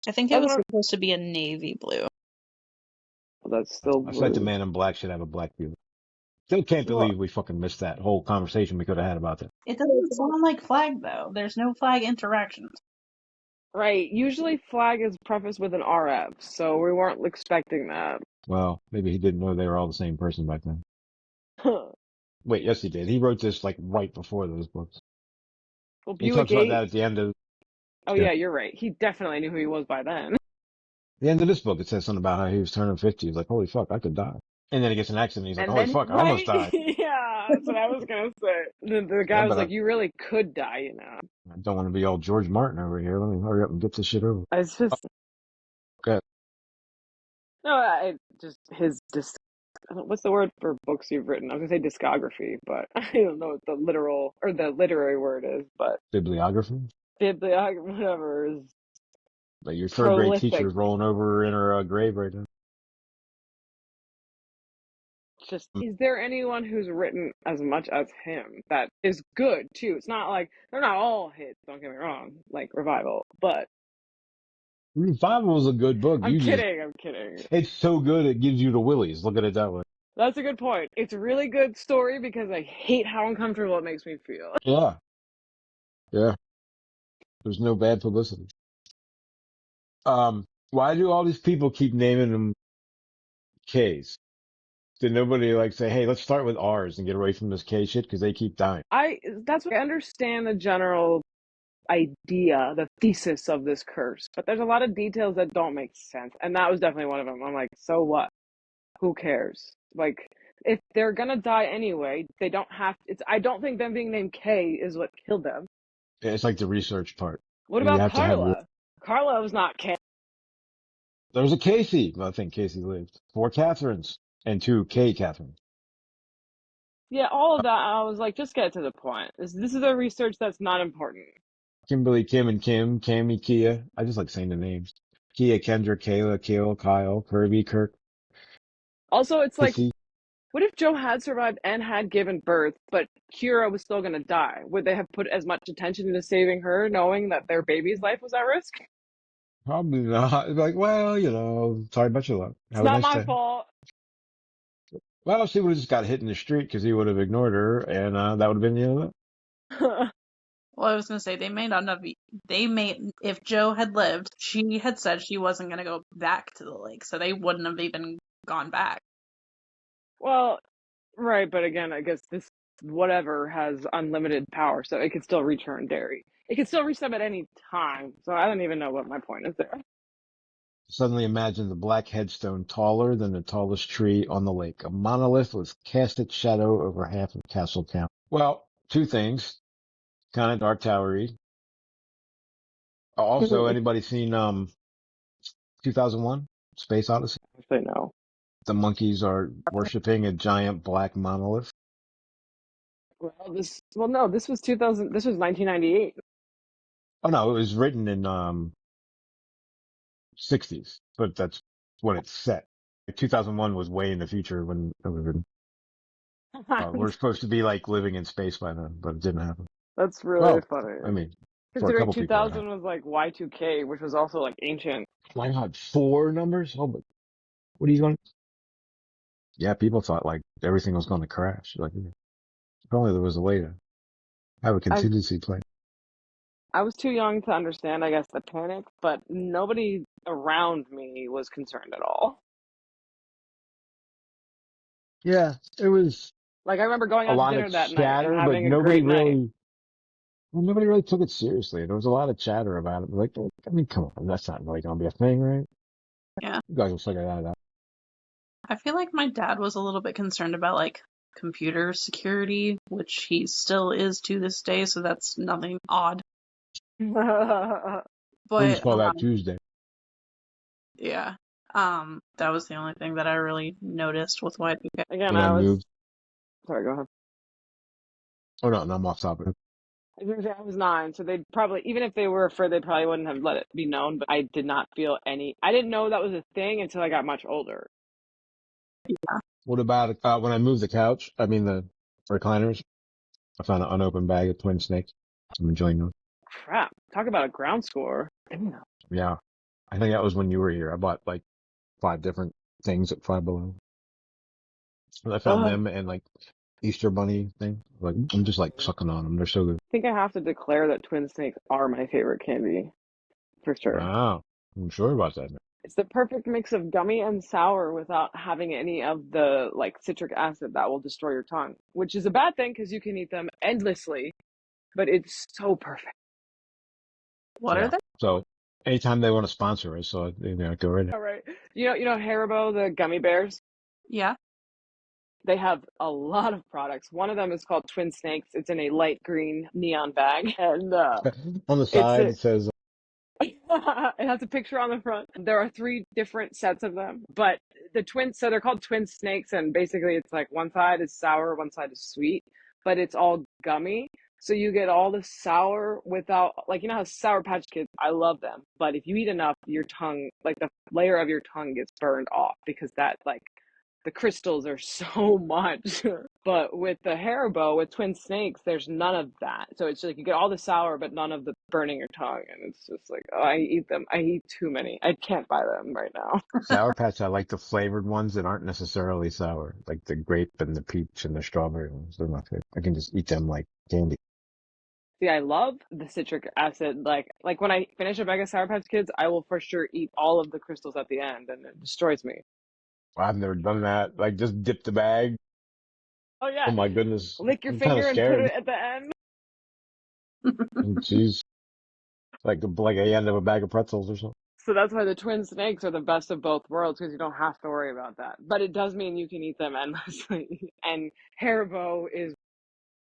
I think it That's was what. supposed to be a navy blue. That's still I feel like the blue. man in black should have a black Buick. Still can't Well, believe we fucking missed that whole conversation we could have had about that. It doesn't sound like flag though. There's no flag interactions. right. Usually flag is prefaced with an RF, so we weren't expecting that. Well, maybe he didn't know they were all the same person back then. Well, Wait, yes, he did. He wrote this like right before those books. He Buick talks about 8. that at the end of, Oh, yeah, yeah, you're right. He definitely knew who he was by then. the end of this book. It says something about how he was turning 50. He's like, holy fuck, I could die. And then he gets in an accident. He's like, And holy then, fuck, I almost right? died. Yeah, that's what I was going to say. The Yeah, guy was but like, you really could die, you know. I don't want to be all George Martin over here. Let me hurry up and get this shit over. It's just, Okay. no, I just, what's the word for books you've written? I was going to say discography, but I don't know what the literal, or the literary word is, but Bibliography. bibliography, whatever, is Like your third grade teacher prolific. is rolling over in her grave right now. Just, is there anyone who's written as much as him that is good too? It's not like they're not all hits, don't get me wrong, like Revival, but Revival was a good book. I'm kidding, I'm kidding. It's so good it gives you the willies. Look at it that way. That's a good point. It's a really good story because I hate how uncomfortable it makes me feel. Yeah. Yeah. There's no bad publicity. Why do all these people keep naming them K's? Did nobody like say, hey, let's start with R's and get away from this K shit? Cause they keep dying. That's what I understand the general idea, the thesis of this curse. But there's a lot of details that don't make sense. And that was definitely one of them. I'm like, so what? Who cares? Like, if they're gonna die anyway, they don't have it's I don't think them being named Kay is what killed them. Yeah, it's like the research part. What You about have to have, Carla? Carla was not Kay. there was a Casey. Well, I think Casey lived. 4 Catherines and 2 Kay Catherine. Yeah, all of that. I was like, just get to the point. This is a research that's not important. Kimberly, Kim, and Kim, Cammy, Kia. I just like saying the names. Kia, Kendra, Kayla, Kale, Kyle, Kirby, Kirk, Also, it's like, Kissy. what if Joe had survived and had given birth, but Kira was still gonna die? Would they have put as much attention into saving her, knowing that their baby's life was at risk? Probably not. Like, well, sorry about your luck. It's Have a not nice my day. fault. Well, she would have just got hit in the street because he would have ignored her, and that would have been the end of it. Well, I was gonna say they may not have. They may, if Joe had lived, she had said she wasn't gonna go back to the lake, so they wouldn't have even gone back. Well, right, but again, I guess this whatever has unlimited power, so it could still return Derry. It could still reach them at any time. So I don't even know what my point is there. Suddenly imagine the black headstone taller than the tallest tree on the lake. A monolith with cast its shadow over half of Castle Town. Well, 2 things. Kind of Dark Towery. Also, anybody seen 2001 Space Odyssey? Actually, no. The monkeys are worshiping a giant black monolith. Well, no, this was 2000. This was 1998. Oh no, it was written in 60s, but that's when it's set. 2001 was way in the future when it was written. We're supposed to be like living in space by then, but it didn't happen. That's really Well, funny. I mean, for a Considering couple people. 2000 was like Y2K, which was also like ancient. Why not 4 numbers? Oh, but what are you going? Yeah, people thought like everything was going to crash. Like, if only there was a way to have a contingency plan. I was too young to understand, I guess, the panic, but nobody around me was concerned at all. Yeah, it was Like, I remember going a out to lot dinner of that night and chatter, but having a great night. nobody really took it seriously. There was a lot of chatter about it. Like, I mean, come on, that's not really going to be a thing, right? Yeah. You guys will figure that out. I feel like my dad was a little bit concerned about like computer security, which he still is to this day, so that's nothing odd. Again, We just But call that Tuesday. yeah, that was the only thing that I really noticed with Y2K. When I moved. Sorry, go ahead. Oh no, I'm off topic. I was gonna say I was 9, so they'd probably, even if they were afraid, they probably wouldn't have let it be known. But I did not feel any. I didn't know that was a thing until I got much older. Yeah. What about when I moved the couch? I mean the recliners. I found an unopened bag of twin snakes. I'm enjoying them. Crap! Talk about a ground score. Damn. Yeah, I think that was when you were here. I bought like 5 different things at Five Below. And I found them and like Easter Bunny thing. Like I'm just like sucking on them. They're so good. I think I have to declare that twin snakes are my favorite candy, for sure. Wow, I'm sure about that. It's the perfect mix of gummy and sour without having any of the like citric acid that will destroy your tongue, which is a bad thing because you can eat them endlessly, but it's so perfect. What are they? So anytime they want to sponsor us, so go right now. All right. You know Haribo, the gummy bears? Yeah. They have a lot of products. One of them is called Twin Snakes. It's in a light green neon bag. And On the side it says it has a picture on the front. There are 3 different sets of them, but so they're called Twin Snakes, and basically it's like one side is sour, one side is sweet, but it's all gummy. So you get all the sour without, like, you know how Sour Patch Kids, I love them, but if you eat enough, your tongue, like the layer of your tongue gets burned off because that, like, the crystals are so much. But with the Haribo, with Twin Snakes, there's none of that. So it's like you get all the sour, but none of the burning your tongue. And it's just like, oh, I eat them. I eat too many. I can't buy them right now. Sour Patch. I like the flavored ones that aren't necessarily sour, like the grape and the peach and the strawberry ones. They're my favorite. I can just eat them like candy. See, I love the citric acid. Like when I finish a bag of Sour Patch Kids, I will for sure eat all of the crystals at the end, and it destroys me. I've never done that. Like just dip the bag. Oh yeah. Oh my goodness. Lick your I'm kinda finger and scared. put it at the end. Jeez. like the end of a bag of pretzels or something. So that's why the twin snakes are the best of both worlds because you don't have to worry about that. But it does mean you can eat them endlessly. And Haribo is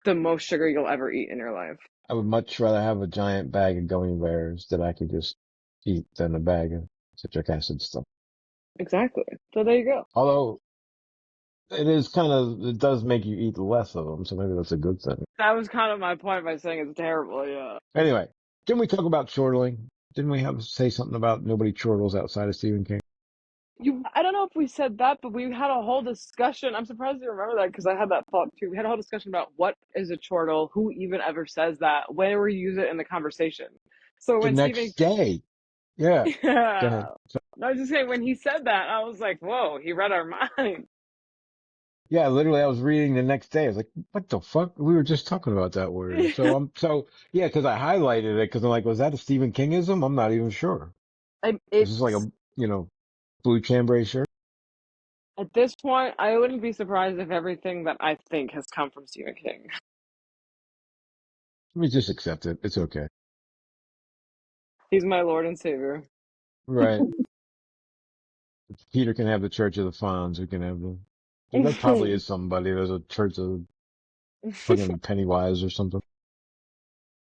the most sugar you'll ever eat in your life. I would much rather have a giant bag of gummy bears that I could just eat than a bag of citric acid stuff. Exactly. So there you go. Although it does make you eat less of them, so maybe that's a good thing. That was kind of my point by saying it's terrible. Yeah. Anyway, didn't we talk about chortling? Didn't we have to say something about nobody chortles outside of Stephen King? I don't know if we said that, but we had a whole discussion. I'm surprised you remember that because I had that thought too. We had a whole discussion about what is a chortle, who even ever says that, where we use it in the conversation. So The when Stephen, next day. Yeah. Go yeah, ahead. I was just saying when he said that, I was like, whoa, he read our mind. Yeah, literally I was reading the next day. I was like, what the fuck? We were just talking about that word. Yeah. Yeah, cause I highlighted it cause I'm like, was that a Stephen Kingism? I'm not even sure. Is this like It's a, blue chambray shirt? at this point, I wouldn't be surprised if everything that I think has come from Stephen King. Let me just accept it. It's okay. He's my Lord and Savior. Right. Peter can have the Church of the Fonz. We can have there probably is somebody. There's a church of fucking Pennywise or something.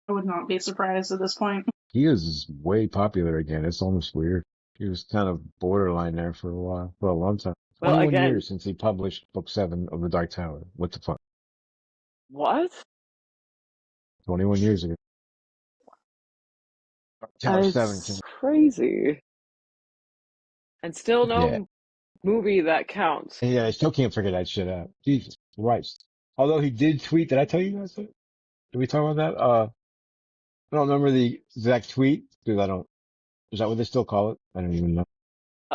I would not be surprised at this point. He is way popular again. It's almost weird. He was kind of borderline there for a while, for a long time. Well, 21 again, years since he published book 7 of The Dark Tower. What the fuck? what? 21 years ago. Dark Tower 7 It's came. crazy. And still Yeah. no movie that counts. Yeah, I still can't figure that shit out. Jesus Christ. Although he did tweet, did I tell you guys that? Did we talk about that? I don't remember the exact tweet because is that what they still call it? I don't even know.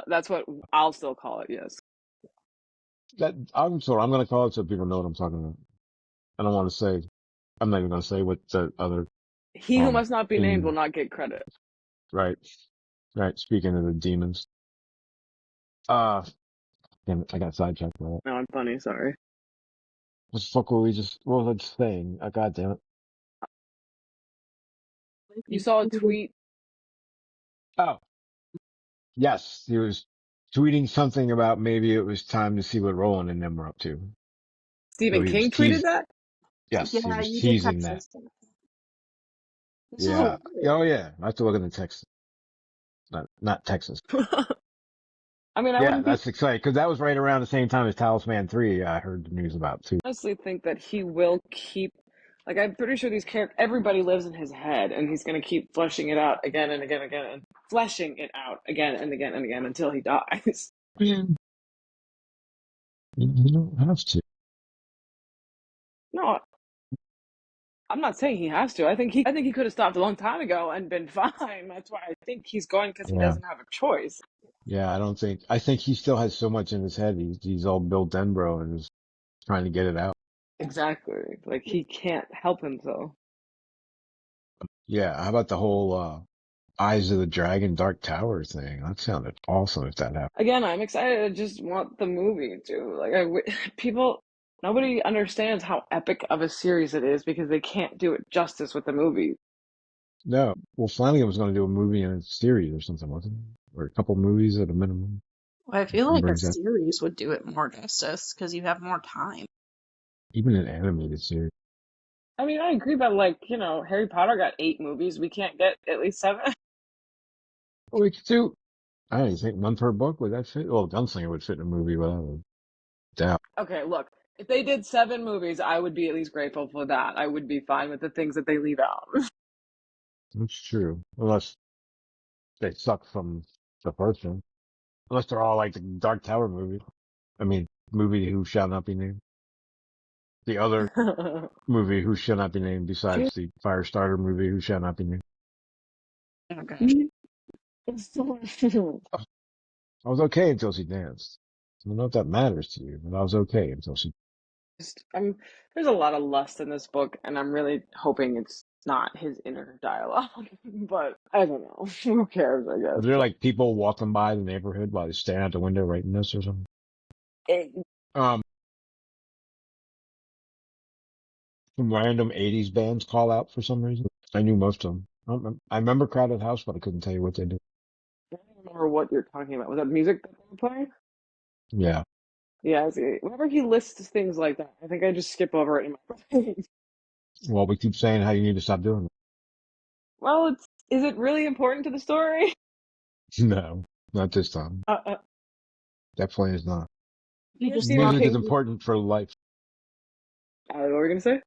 That's what I'll still call it, yes. I'm going to call it so people know what I'm talking about. I don't want to say, I'm not even going to say what the other, He who must not be named will thing, not get credit. right. Right. Speaking of the demons. Damn it, I got sidetracked by that. No, I'm funny, sorry. What the fuck what was I just saying? God damn it. You saw a tweet. Oh, yes. He was tweeting something about maybe it was time to see what Roland and them were up to. So Stephen he was King tweeted teasing. that? Yes, he Yeah, was you did teasing text that. us. This is Yeah. hilarious. Oh yeah. I have to look in the text. Not Texas. I mean, I Yeah, wouldn't be that's exciting because that was right around the same time as Talisman 3. I heard the news about too. honestly think that he will keep like I'm pretty sure these characters everybody lives in his head and he's gonna keep fleshing it out again and again and again and fleshing it out again and again and again until he dies. Man, you don't have to. No, I'm not saying he has to. I think he could have stopped a long time ago and been fine. That's why I think he's going because he Yeah. doesn't have a choice. Yeah, I think he still has so much in his head. He's all Bill Denbrough and is trying to get it out. Exactly. Like he can't help himself. Yeah. How about the whole, Eyes of the Dragon Dark Tower thing? That sounded awesome if that happened. Again, I'm excited. I just want the movie too. People, nobody understands how epic of a series it is because they can't do it justice with the movie. No. Well, Flanagan was going to do a movie and a series or something, wasn't he? Or a couple movies at a minimum. Well, I feel like a Brings that series would do it more justice because you have more time. even an animated series. I mean, I agree, but Harry Potter got 8 movies. We can't get at least 7. Well, we could do, I don't think one per book. Would that fit? Well, Gunslinger would fit in a movie without a doubt. Okay, look, if they did 7 movies, I would be at least grateful for that. I would be fine with the things that they leave out. That's true. Unless they suck from the first one. Unless they're all like the Dark Tower movie. I mean, movie Who Shall Not Be Named. The other movie Who Shall Not Be Named besides the Firestarter movie Who Shall Not Be Named. Okay. I was okay until she danced. I don't know if that matters to you, but I was okay until she. There's a lot of lust in this book, and I'm really hoping it's not his inner dialogue. But I don't know. Who cares? I Were guess. there like people walking by the neighborhood while they stand out the window writing this or something? Um, some random 80s bands call out for some reason. I knew most of them. I remember Crowded House, but I couldn't tell you what they do. I don't remember what you're talking about. Was that music that they were playing? Yeah. Yeah, see, whenever he lists things like that, I think I just skip over it in my brain. Well, we keep saying how you need to stop doing Well, is it really important to the story? it. No, not this time. Definitely is not. He just Stephen loves. Music is King. important for life. What were we gonna say?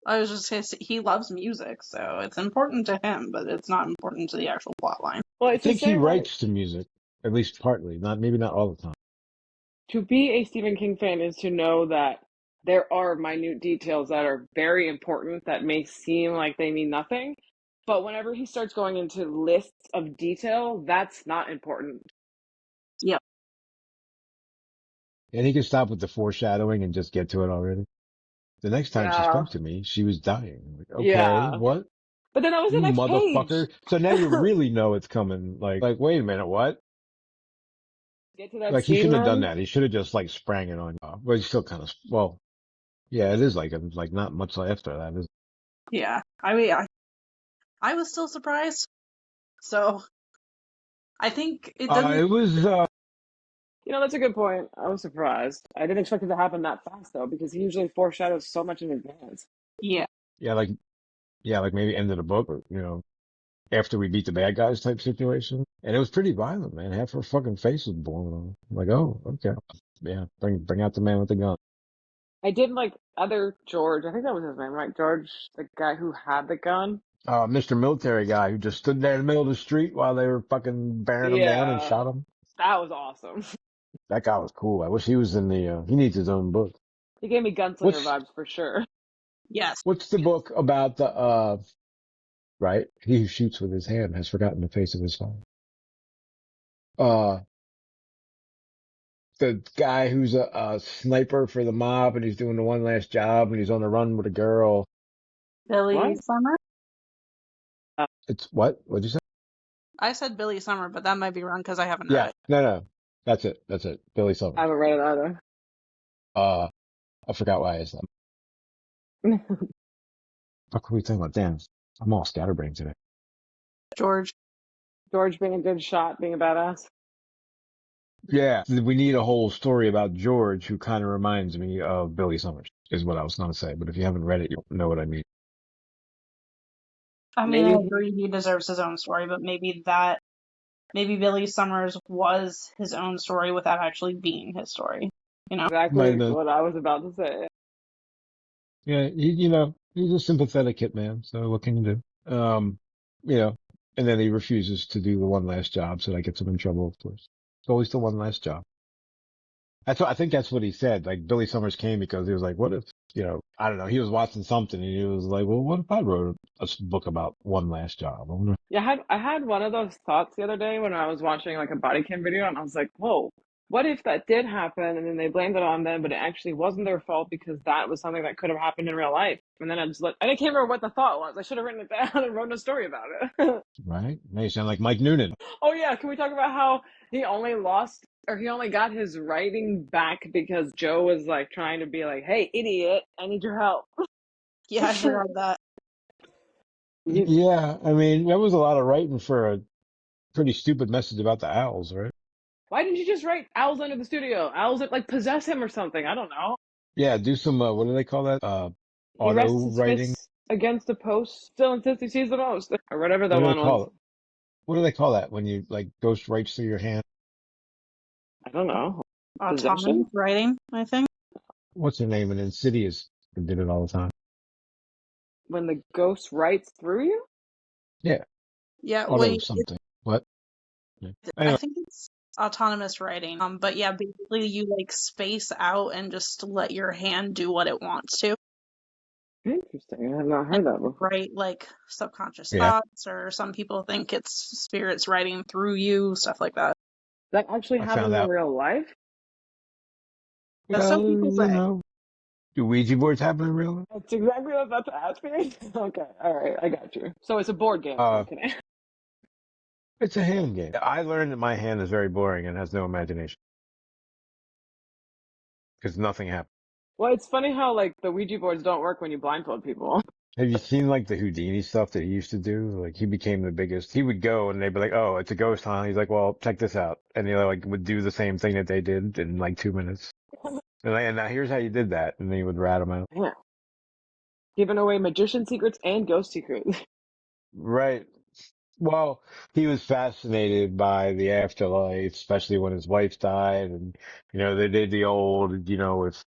I was just gonna say he loves music, so it's important to him, but it's not important to the actual plot line. Well, I it's the think he same like writes to music, at least partly, maybe not all the time. to be a Stephen King fan is to know that there are minute details that are very important that may seem like they mean nothing, but whenever he starts going into lists of detail, that's not important. Yep. And he can stop with the foreshadowing and just get to it already. The next time she Yeah, spoke to me, she was dying. I'm like, okay, yeah. what? But then that was the You next page. motherfucker. So now you really know it's coming. Like, wait a minute, what? Get to that Like he scene shouldn't have done then. that. He should have just like sprang it on you. But he's still kind of, well, yeah, it is like, not much after that. Is Yeah. I mean, I was still surprised. So I think it doesn't. It was, That's a good point. I was surprised. I didn't expect it to happen that fast though, because he usually foreshadows so much in advance. Yeah. yeah, like, like maybe end of the book or, after we beat the bad guys type situation. And it was pretty violent, man. Half her fucking face was blown off. I'm like, oh, okay. Yeah. Bring out the man with the gun. I did like other George. I think that was his name, right? George, the guy who had the gun. Mr. Military guy who just stood there in the middle of the street while they were fucking bearing him down and Yeah, shot him. that was awesome. That guy was cool. I wish he was in he needs his own book. He gave me gunslinger What's, vibes for sure. Yes. what's the book about right? He who shoots with his hand has forgotten the face of his father. The guy who's a sniper for the mob and he's doing the one last job and he's on the run with a girl. Billy What? Summer? It's what? What'd you say? I said Billy Summer, but that might be wrong because I haven't read Yeah. it. No. That's it. Billy I Summers. haven't read it either. I forgot why I said that. What can we talk about? Damn. I'm all scatterbrained today. George. George being a good shot, being a badass. Yeah. We need a whole story about George who kind of reminds me of Billy Summers is what I was going to say. But if you haven't read it, you'll know what I mean. I mean, I Maybe agree he deserves his own story, but maybe Billy Summers was his own story without actually being his story. Might exactly have been. what I was about to say. Yeah. He's a sympathetic hitman. So what can you do? And then he refuses to do the one last job. So that gets him in trouble, of course. It's always the one last job. I think that's what he said. Like Billy Summers came because he was like, what if, I don't know. He was watching something and he was like, well, what if I wrote a book about one last job? I wonder. Yeah, I had one of those thoughts the other day when I was watching like a body cam video, and I was like, whoa, what if that did happen and then they blamed it on them, but it actually wasn't their fault because that was something that could have happened in real life. And then I can't remember what the thought was. I should have written it down and wrote a story about it. Right? Now you sound like Mike Noonan. Oh yeah, can we talk about how he only lost or he only got his writing back because Joe was like trying to be like, hey, idiot, I need your help. Yeah, I heard that. Yeah. I mean, that was a lot of writing for a pretty stupid message about the owls, right? Why didn't you just write owls under the studio? Owls that like possess him or something. I don't know. Yeah. Do some, what do they call that? He rests Auto his writing. fists against a post, still insists he sees the most, or whatever What the do they one call was. it? What do they call that when you like ghost writes through your hand? I don't know. Autonomous Possession? writing, I think. What's her name? And Insidious did it all the time. When the ghost writes through you? Yeah. Yeah, Auto wait, something. What? Yeah. I Anyway. think it's autonomous writing. But yeah, basically you like space out and just let your hand do what it wants to. Interesting. I have not heard that before. Write like subconscious Yeah. thoughts, or some people think it's spirits writing through you, stuff like that. That actually I happens found in out. real life? As some people say. Do Ouija boards happen in real life? That's exactly what I was about to ask me. Okay, alright, I got you. So it's a board game. No, I'm kidding. It's a hand game. I learned that my hand is very boring and has no imagination. Because nothing happens. Well, it's funny how like the Ouija boards don't work when you blindfold people. Have you seen like the Houdini stuff that he used to do? Like he became the biggest. He would go and they'd be like, "Oh, it's a ghost hunt." He's like, "Well, check this out," and he like would do the same thing that they did in like 2 minutes. And now here's how you did that, and then he would rat them out. Yeah. Giving away magician secrets and ghost secrets. Right. Well, he was fascinated by the afterlife, especially when his wife died, and they did the old, if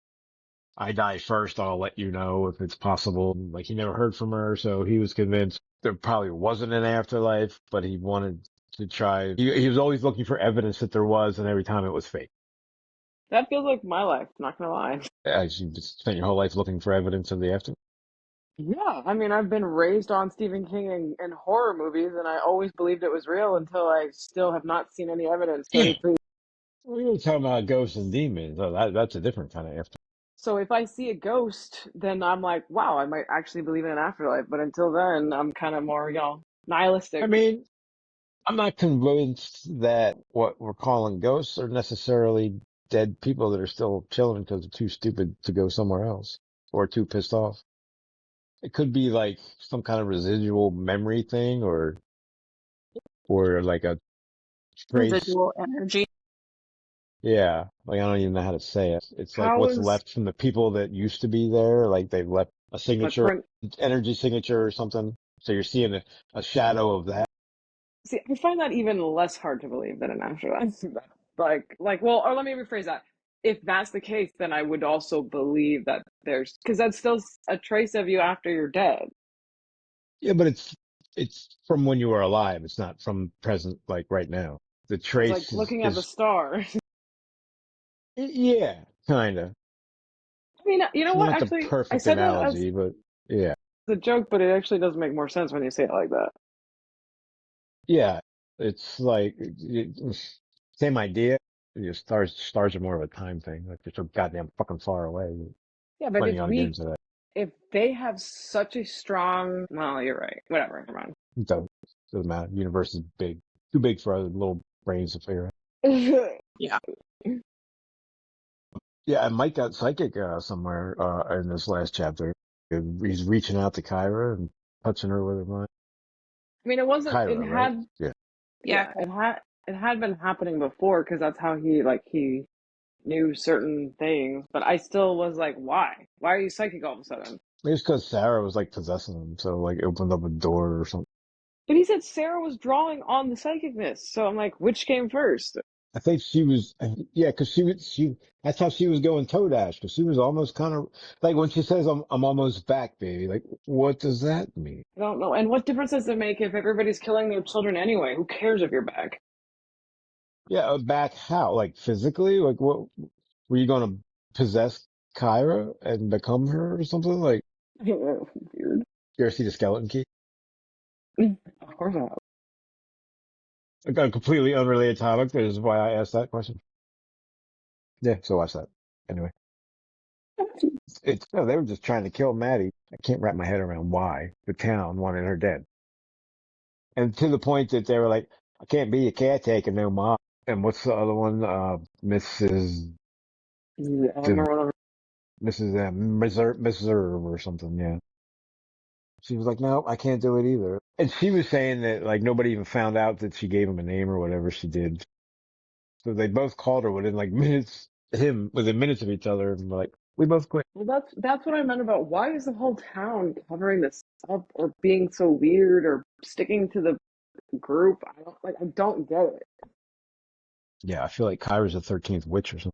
I die first, I'll let you know if it's possible. Like he never heard from her, so he was convinced there probably wasn't an afterlife, but he wanted to try. He was always looking for evidence that there was, and every time it was fake. That feels like my life, not gonna lie. As you just spent your whole life looking for evidence of the afterlife. Yeah, I mean, I've been raised on Stephen King and horror movies, and I always believed it was real until I still have not seen any evidence to Yeah, any proof. we were talking about ghosts and demons. Oh, that's a different kind of afterlife. So if I see a ghost, then I'm like, wow, I might actually believe in an afterlife. But until then, I'm kind of more, I nihilistic. mean, I'm not convinced that what we're calling ghosts are necessarily dead people that are still chilling because they're too stupid to go somewhere else or too pissed off. It could be like some kind of residual memory thing or like a trace. Residual energy. Yeah. Like I don't even know how to say it. It's like How what's is left from the people that used to be there. Like they've left a signature, footprint? energy signature or something. So you're seeing a shadow of that. See, I find that even less hard to believe than an afterlife. Well, or let me rephrase that. If that's the case, then I would also believe that because that's still a trace of you after you're dead. Yeah, but it's from when you were alive. It's not from present, like right now. The It's like trace looking at the is stars. yeah, kind of. I mean, you know It's what? not the Actually, I perfect said that as analogy, but yeah, a joke, but it actually does make more sense when you say it like that. yeah. It's like same idea. Stars are more of a time thing. Like they're so goddamn fucking far away. Yeah, but Plenty on games of that. if they have such a strong, well, you're right. Whatever, never It doesn't matter. The universe is big, too big for our little brains to figure out. mind. Yeah. Yeah, and Mike got psychic somewhere in this last chapter. He's reaching out to Kyra and touching her with her mind. I mean, it wasn't. It Kyra, right? had, Yeah. Yeah. yeah, it had been happening before because that's how he knew certain things. But I still was like, why? Why are you psychic all of a sudden? Maybe it's because Sarah was like possessing him, so like opened up a door or something. But he said Sarah was drawing on the psychicness, so I'm like, which came first? I think she was, yeah, because that's how she was going toe dash, because she was almost kind of like when she says, I'm almost back, baby. Like, what does that mean? I don't know. And what difference does it make if everybody's killing their children anyway? Who cares if you're back? Yeah, back how? Like physically? Like, what were you going to possess Kyra and become her or something? Like, Weird. you ever see the Skeleton Key? Of course not. Like, a completely unrelated topic. That is why I asked that question. Yeah, so watch that. Anyway, no, they were just trying to kill Maddie. I can't wrap my head around why the town wanted her dead. And to the point that they were like, I can't be a caretaker no more. And what's the other one? Mrs. Yeah, Mrs. or something. Yeah. She was like, no, I can't do it either. And she was saying that like nobody even found out that she gave him a name or whatever she did. So they both called her within like within minutes of each other and were like, we both quit. well, that's what I meant about why is the whole town covering this up or being so weird or sticking to the group? I don't get it. Yeah. I feel like Kyra's the 13th witch or something.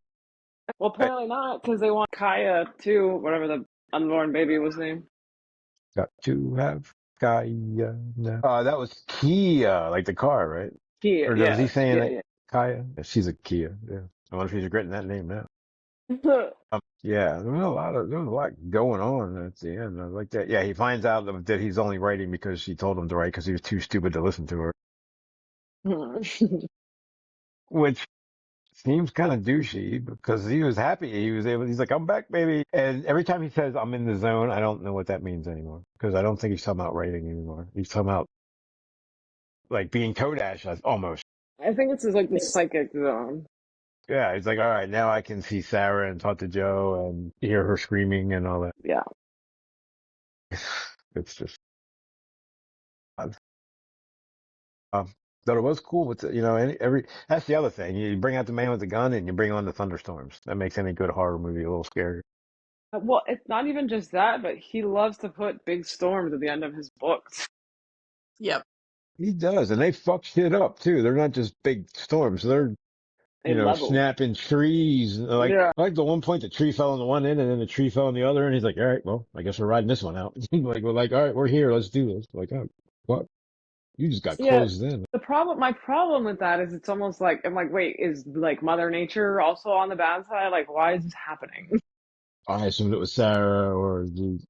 Well, apparently not because they want Kaya too, whatever the unborn baby was named. Got to have Kaya now. That was Kia, like the car, right? Kia, Or was he yeah, saying yeah, that yeah. Kaya? Yeah, she's a Kia. Yeah. I wonder if he's regretting that name now. Yeah, Yeah, there was a lot going on at the end. I like that. Yeah, he finds out that he's only writing because she told him to write because he was too stupid to listen to her, which seems kind of douchey because he was happy. He's like, I'm back, baby. And every time he says I'm in the zone, I don't know what that means anymore because I don't think he's talking about writing anymore. He's talking about like being Kodash almost. I think it's like the psychic zone. Yeah, he's like, all right, now I can see Sarah and talk to Joe and hear her screaming and all that. Yeah. It's just, uh, but it was cool with the, that's the other thing. You bring out the man with the gun and you bring on the thunderstorms. That makes any good horror movie a little scary. Well, it's not even just that, but he loves to put big storms at the end of his books. Yep. He does. And they fuck shit up too. They're not just big storms. They're, They level. snapping trees. Yeah. Like the one point the tree fell on the one end and then the tree fell on the other. And he's like, all right, well, I guess we're riding this one out. We're like, all right, we're here. Let's do this. Like, oh, what? You just got Yeah. closed in. My problem with that is it's almost like, I'm like, wait, is like Mother Nature also on the bad side? Like, why is this happening? I assumed it was Sarah or the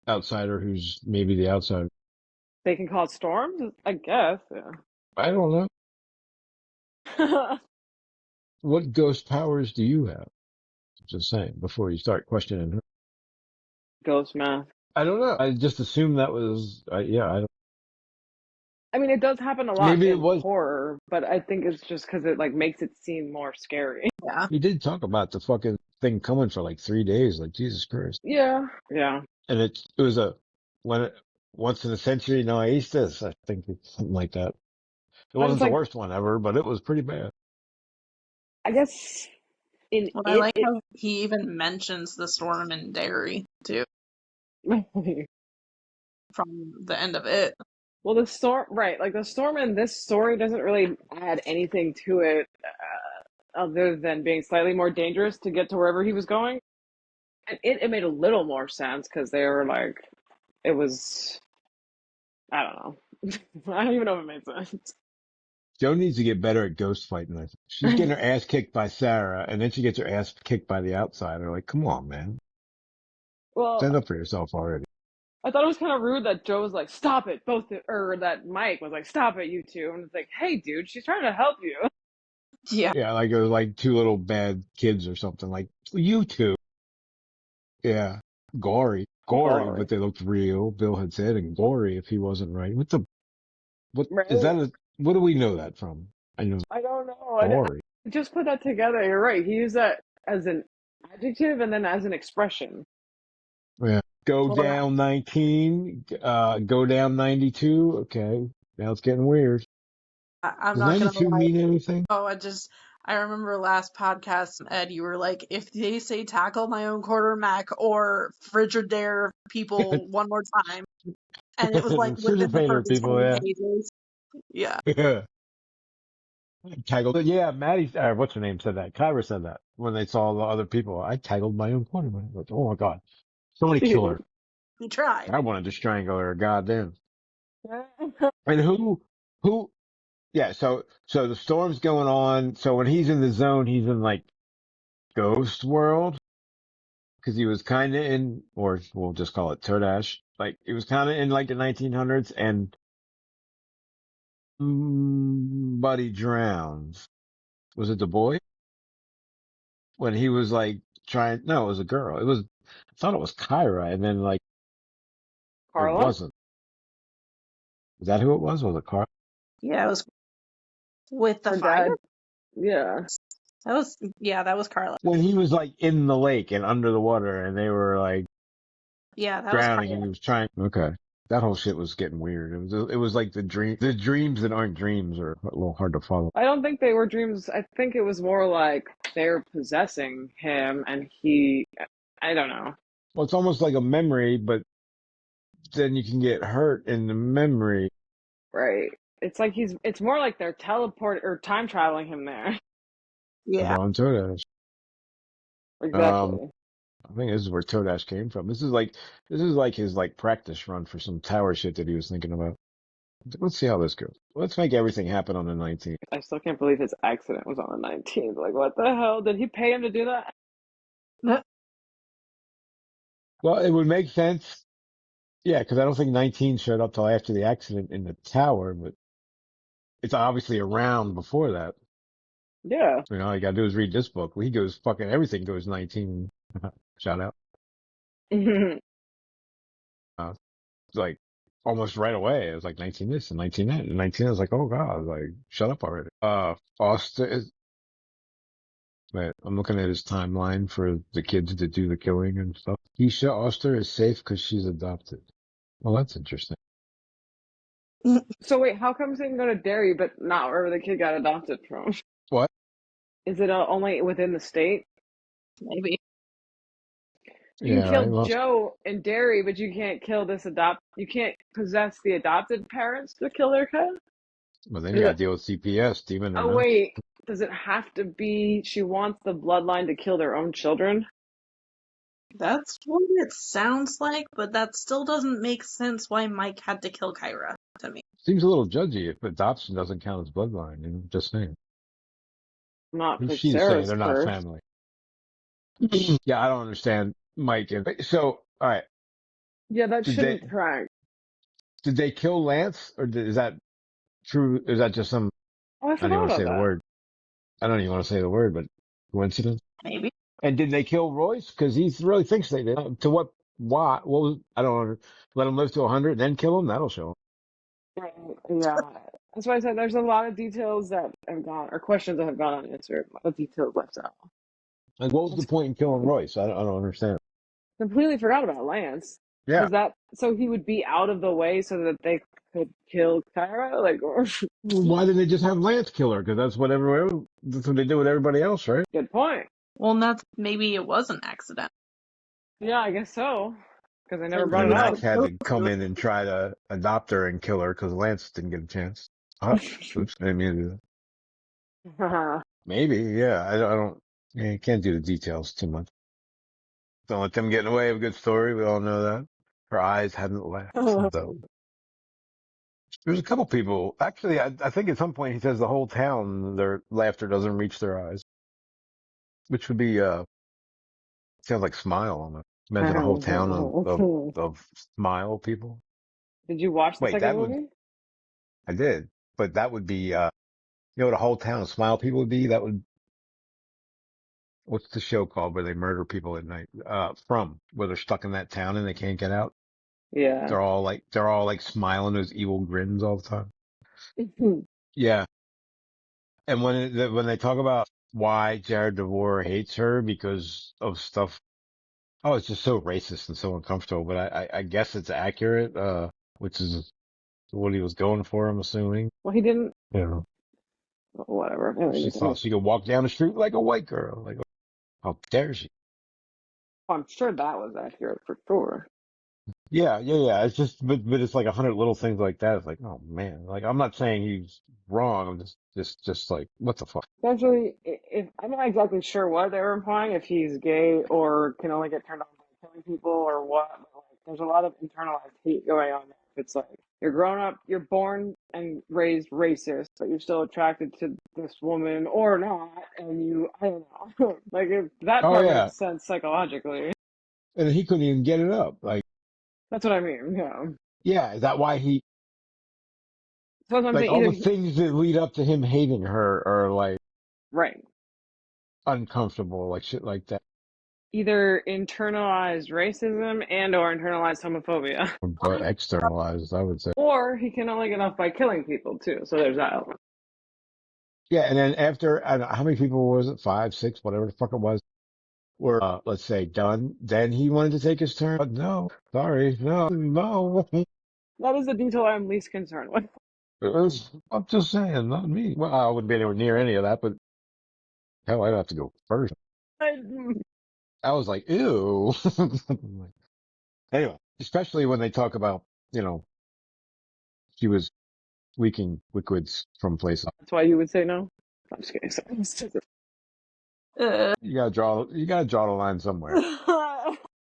outsider who's maybe the outsider. They can cause storms? I guess, I don't know. yeah. What ghost powers do you have? Just saying before you start questioning her. Ghost math. I don't know. I just assumed that was, yeah, I don't, I mean, it does happen a lot maybe it in was, horror, but I think it's just because it like makes it seem more scary. Yeah. he did talk about the fucking thing coming for like 3 days. Like, Jesus Christ. Yeah. Yeah. And it was when once in a century noaistis. I think it's something like that. It I was wasn't the like, worst one ever, but it was pretty bad. I guess in Well, I like how he even mentions the storm in Derry too from the end of it. well, the storm, right? Like the storm in this story doesn't really add anything to it other than being slightly more dangerous to get to wherever he was going. And it made a little more sense because they were like, it was, I don't know. I don't even know if it made sense. Joe needs to get better at ghost fighting. I think. She's getting her ass kicked by Sarah, and then she gets her ass kicked by the outsider. Like, come on, man. Well, Stand up for yourself already. I thought it was kind of rude that Joe was like, stop it, or that Mike was like, stop it, you two. And it's like, hey, dude, she's trying to help you. Yeah. Yeah, like it was like two little bad kids or something. Like, you two. Yeah. Gory, Gory. but they looked real. Bill had said, and gory if he wasn't right. What Right? is that? What do we know that from? I know I don't know. gory. I just put that together. You're right. He used that as an adjective and then as an expression. Yeah. Go Well, down 19, go down 92. Okay. Now it's getting weird. I'm Does not gonna 92 lie. mean anything? Oh, I remember last podcast, Ed, you were like, if they say tackle my own quarterback or Frigidaire people one more time, and it was like within the Painter first people, 10 yeah. pages. Yeah. Yeah. Taggled. Yeah, Maddie, what's her name said that. Kyra said that when they saw the other people. I taggled my own quarterback. Like, oh my God. Somebody kill her. He tried. I wanted to strangle her. Goddamn. And who, yeah, so the storm's going on. So when he's in the zone, he's in like ghost world. Cause he was kind of in, or we'll just call it Turdash. Like, it was kind of in like the 1900s and, but he drowns. Was it the boy? When he was like no, it was a girl. I thought it was Kyra and then like, it Carla? wasn't. Is that who it was? Was it Carla? Yeah, it was with the Her fire. dad? Yeah. That was Carla. When he was like in the lake and under the water and they were like Yeah, that was drowning and Carla. he was trying, okay. That whole shit was getting weird. It was like the dreams that aren't dreams are a little hard to follow. I don't think they were dreams. I think it was more like they're possessing him and I don't know. Well, it's almost like a memory, but then you can get hurt in the memory. Right. It's like it's more like they're teleport or time traveling him there. Yeah. On Todash. Exactly. I think this is where Todash came from. This is like his like practice run for some tower shit that he was thinking about. Let's see how this goes. Let's make everything happen on the 19th. I still can't believe his accident was on the 19th. Like, what the hell? Did he pay him to do that? Well, it would make sense. Yeah, because I don't think 19 showed up till after the accident in the tower, but it's obviously around before that. Yeah. You know, all you gotta do is read this book. He goes fucking everything goes 19. Shout out. It's like almost right away. It was like 19 this and 19 that and 19. I was like, oh God, I was like, shut up already. Oster is, wait, I'm looking at his timeline for the kids that do the killing and stuff. Keisha Oster is safe because she's adopted. Well, that's interesting. So wait, how come they can go to Derry but not wherever the kid got adopted from? What? Is it only within the state? Maybe. You can Yeah, right. kill Well, Joe in Derry, but you can't kill this adopt. You can't possess the adopted parents to kill their kid. well, then you Does got to it, deal with CPS, demon or oh not. wait, does it have to be she wants the bloodline to kill their own children? That's what it sounds like, but that still doesn't make sense why Mike had to kill Kyra to me. Seems a little judgy if adoption doesn't count as bloodline. You know, just saying. Not Who's for she to say Sarah's they're not curse. family? Yeah, I don't understand Mike. So, all right, Yeah, that did they shouldn't track. did they kill Lance, or is that true? Is that just some? Oh, I I don't even forgot want to say about the that. word. I don't even want to say the word, but coincidence. Maybe. And did they kill Royce? Because he really thinks they did. To what? Why? What was? I don't know. Let him live to 100, then kill him. That'll show him. Right, yeah. That's why I said there's a lot of details that have gone, or questions that have gone unanswered. A lot of details left out. Like, what was the That's point in killing Royce? I don't understand. completely forgot about Lance. Yeah. Was that so he would be out of the way so that they could kill Kyra? Like, or, Well, why didn't they just have Lance kill her? Because that's what they do with everybody else, right? good point. Well, that's maybe it was an accident. Yeah, I guess so. Because I never Because And brought he it then was Max up. had to supposed come to. in and try to adopt her and kill her because Lance didn't get a chance. Oops, I didn't mean to do that. Maybe, yeah. I don't, yeah, you can't do the details too much. Don't let them get in the way of a good story. We all know that. Her eyes hadn't left. So there's a couple people. Actually, I think at some point he says the whole town, their laughter doesn't reach their eyes, which would be, sounds like Smile almost. Imagine a whole town of Smile people. Did you watch the Wait, second that would, movie? I did, but that would be, you know what a whole town of Smile people would be? That would, what's the show called where they murder people at night? Where they're stuck in that town and they can't get out. Yeah. They're all like smiling those evil grins all the time. Yeah. And when they talk about why Jared DeVore hates her because of stuff, oh, it's just so racist and so uncomfortable, but I guess it's accurate, which is what he was going for, I'm assuming. Well, he didn't. Yeah. Whatever. She Anyways, thought she could walk down the street like a white girl. Like, how dare she? I'm sure that was accurate for sure. Yeah. It's just, but it's like 100 little things like that. It's like, oh man, like I'm not saying he's wrong. I'm just like, what the fuck? Essentially, if I'm not exactly sure what they were implying, if he's gay or can only get turned on by killing people or what, but like, there's a lot of internalized hate going on there. It's like you're grown up, you're born and raised racist, but you're still attracted to this woman or not, and I don't know, like that Oh part yeah. makes sense psychologically. And he couldn't even get it up. Like, That's what I mean. Yeah. yeah, is that why So that's what I'm like saying. all Either the things that lead up to him hating her are like right. uncomfortable, like shit like that. Either internalized racism and or internalized homophobia. But externalized, I would say. Or he can only get off by killing people too. So there's that element. Yeah. And then after, I don't know, how many people was it? 5, 6, whatever the fuck it was, were, let's say done. Then he wanted to take his turn. But no, sorry. No. That is the detail I'm least concerned with. I'm just saying, not me. Well, I wouldn't be anywhere near any of that, but hell, I'd have to go first. I was like, ew. Anyway, especially when they talk about, you know, she was leaking liquids from places. That's why you would say no. I'm just kidding. Sorry. You gotta draw the line somewhere.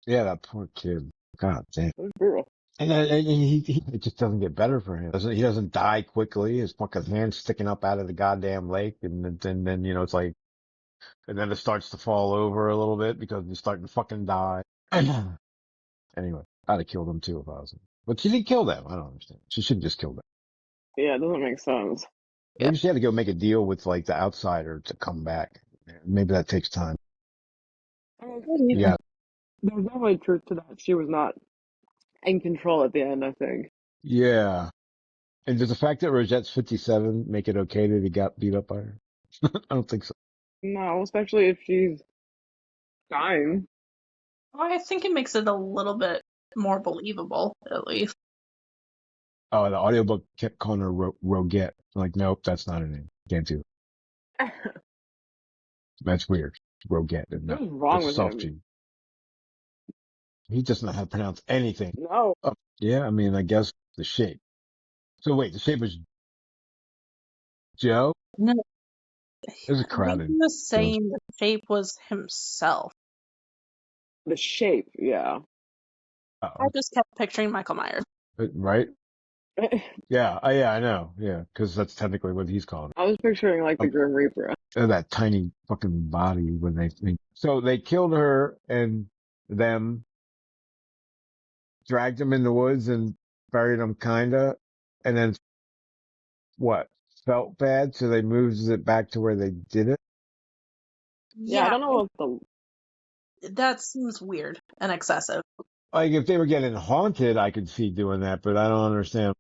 Yeah, that poor kid. God damn. It was brutal. And it just doesn't get better for him. He doesn't die quickly. His fucking hand's sticking up out of the goddamn lake. And then, you know, it's like, and then it starts to fall over a little bit because he's starting to fucking die. Anyway, I'd have killed him too if I was him. But she didn't kill them. I don't understand. She should have just killed them. Yeah, it doesn't make sense. Maybe she had to go make a deal with like the outsider to come back. Maybe that takes time. Yeah. There's definitely truth to that. She was not in control at the end, I think. Yeah. And does the fact that Rosette's 57 make it okay that he got beat up by her? I don't think so. No, especially if she's dying. Well, I think it makes it a little bit more believable, at least. Oh, the audiobook kept calling her Rogette. I'm like, nope, that's not her name. Can't do it. That's weird. Rogette. No, What is wrong that's with soft him? G. He doesn't know how to pronounce anything. No. Oh, yeah, I mean, I guess the shape. So wait, the shape was Joe? No, There's a I think he crowded was ghost. saying the shape was himself. The shape, yeah. I Oh, just kept picturing Michael Myers. right? Yeah, yeah, I know. Yeah, because that's technically what he's called. I was picturing like the Grim Reaper. That tiny fucking body when so they killed her and them, dragged them in the woods and buried them kinda, and then what? Felt bad, so they moved it back to where they did it. Yeah, I Yeah, don't know if that seems weird and excessive. Like if they were getting haunted, I could see doing that, but I don't understand.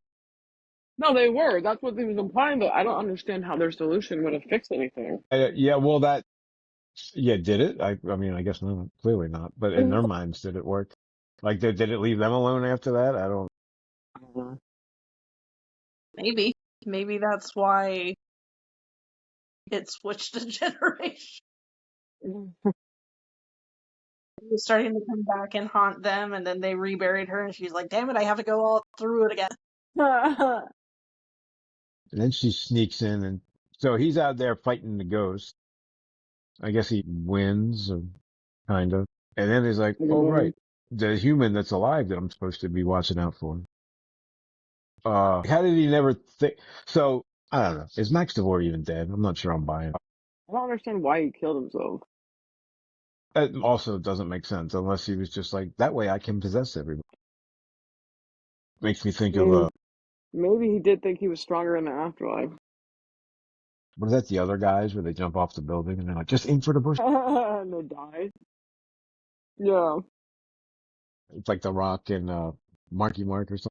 no, they were. That's what he was implying, but I don't understand how their solution would have fixed anything. Yeah, well, yeah, did it? I mean, I guess not. Clearly not. But in their minds, did it work? Like, did it leave them alone after that? I don't. Maybe. Maybe that's why it switched a generation. It was starting to come back and haunt them, and then they reburied her, and she's like, damn it, I have to go all through it again. And then she sneaks in, and so he's out there fighting the ghost. I guess he wins, or kind of. And then he's like, "Oh right, the human that's alive that I'm supposed to be watching out for." How did he never think? So I don't know. Is Max DeVore even dead? I'm not sure. I'm buying it. I don't understand why he killed himself. That also doesn't make sense unless he was just like that way. I can possess everybody. Makes me think I of mean, maybe he did think he was stronger in the afterlife. what is that? The other guys where they jump off the building and they're like, just aim for the bush. And they died. Yeah. It's like The Rock and Marky Mark or something.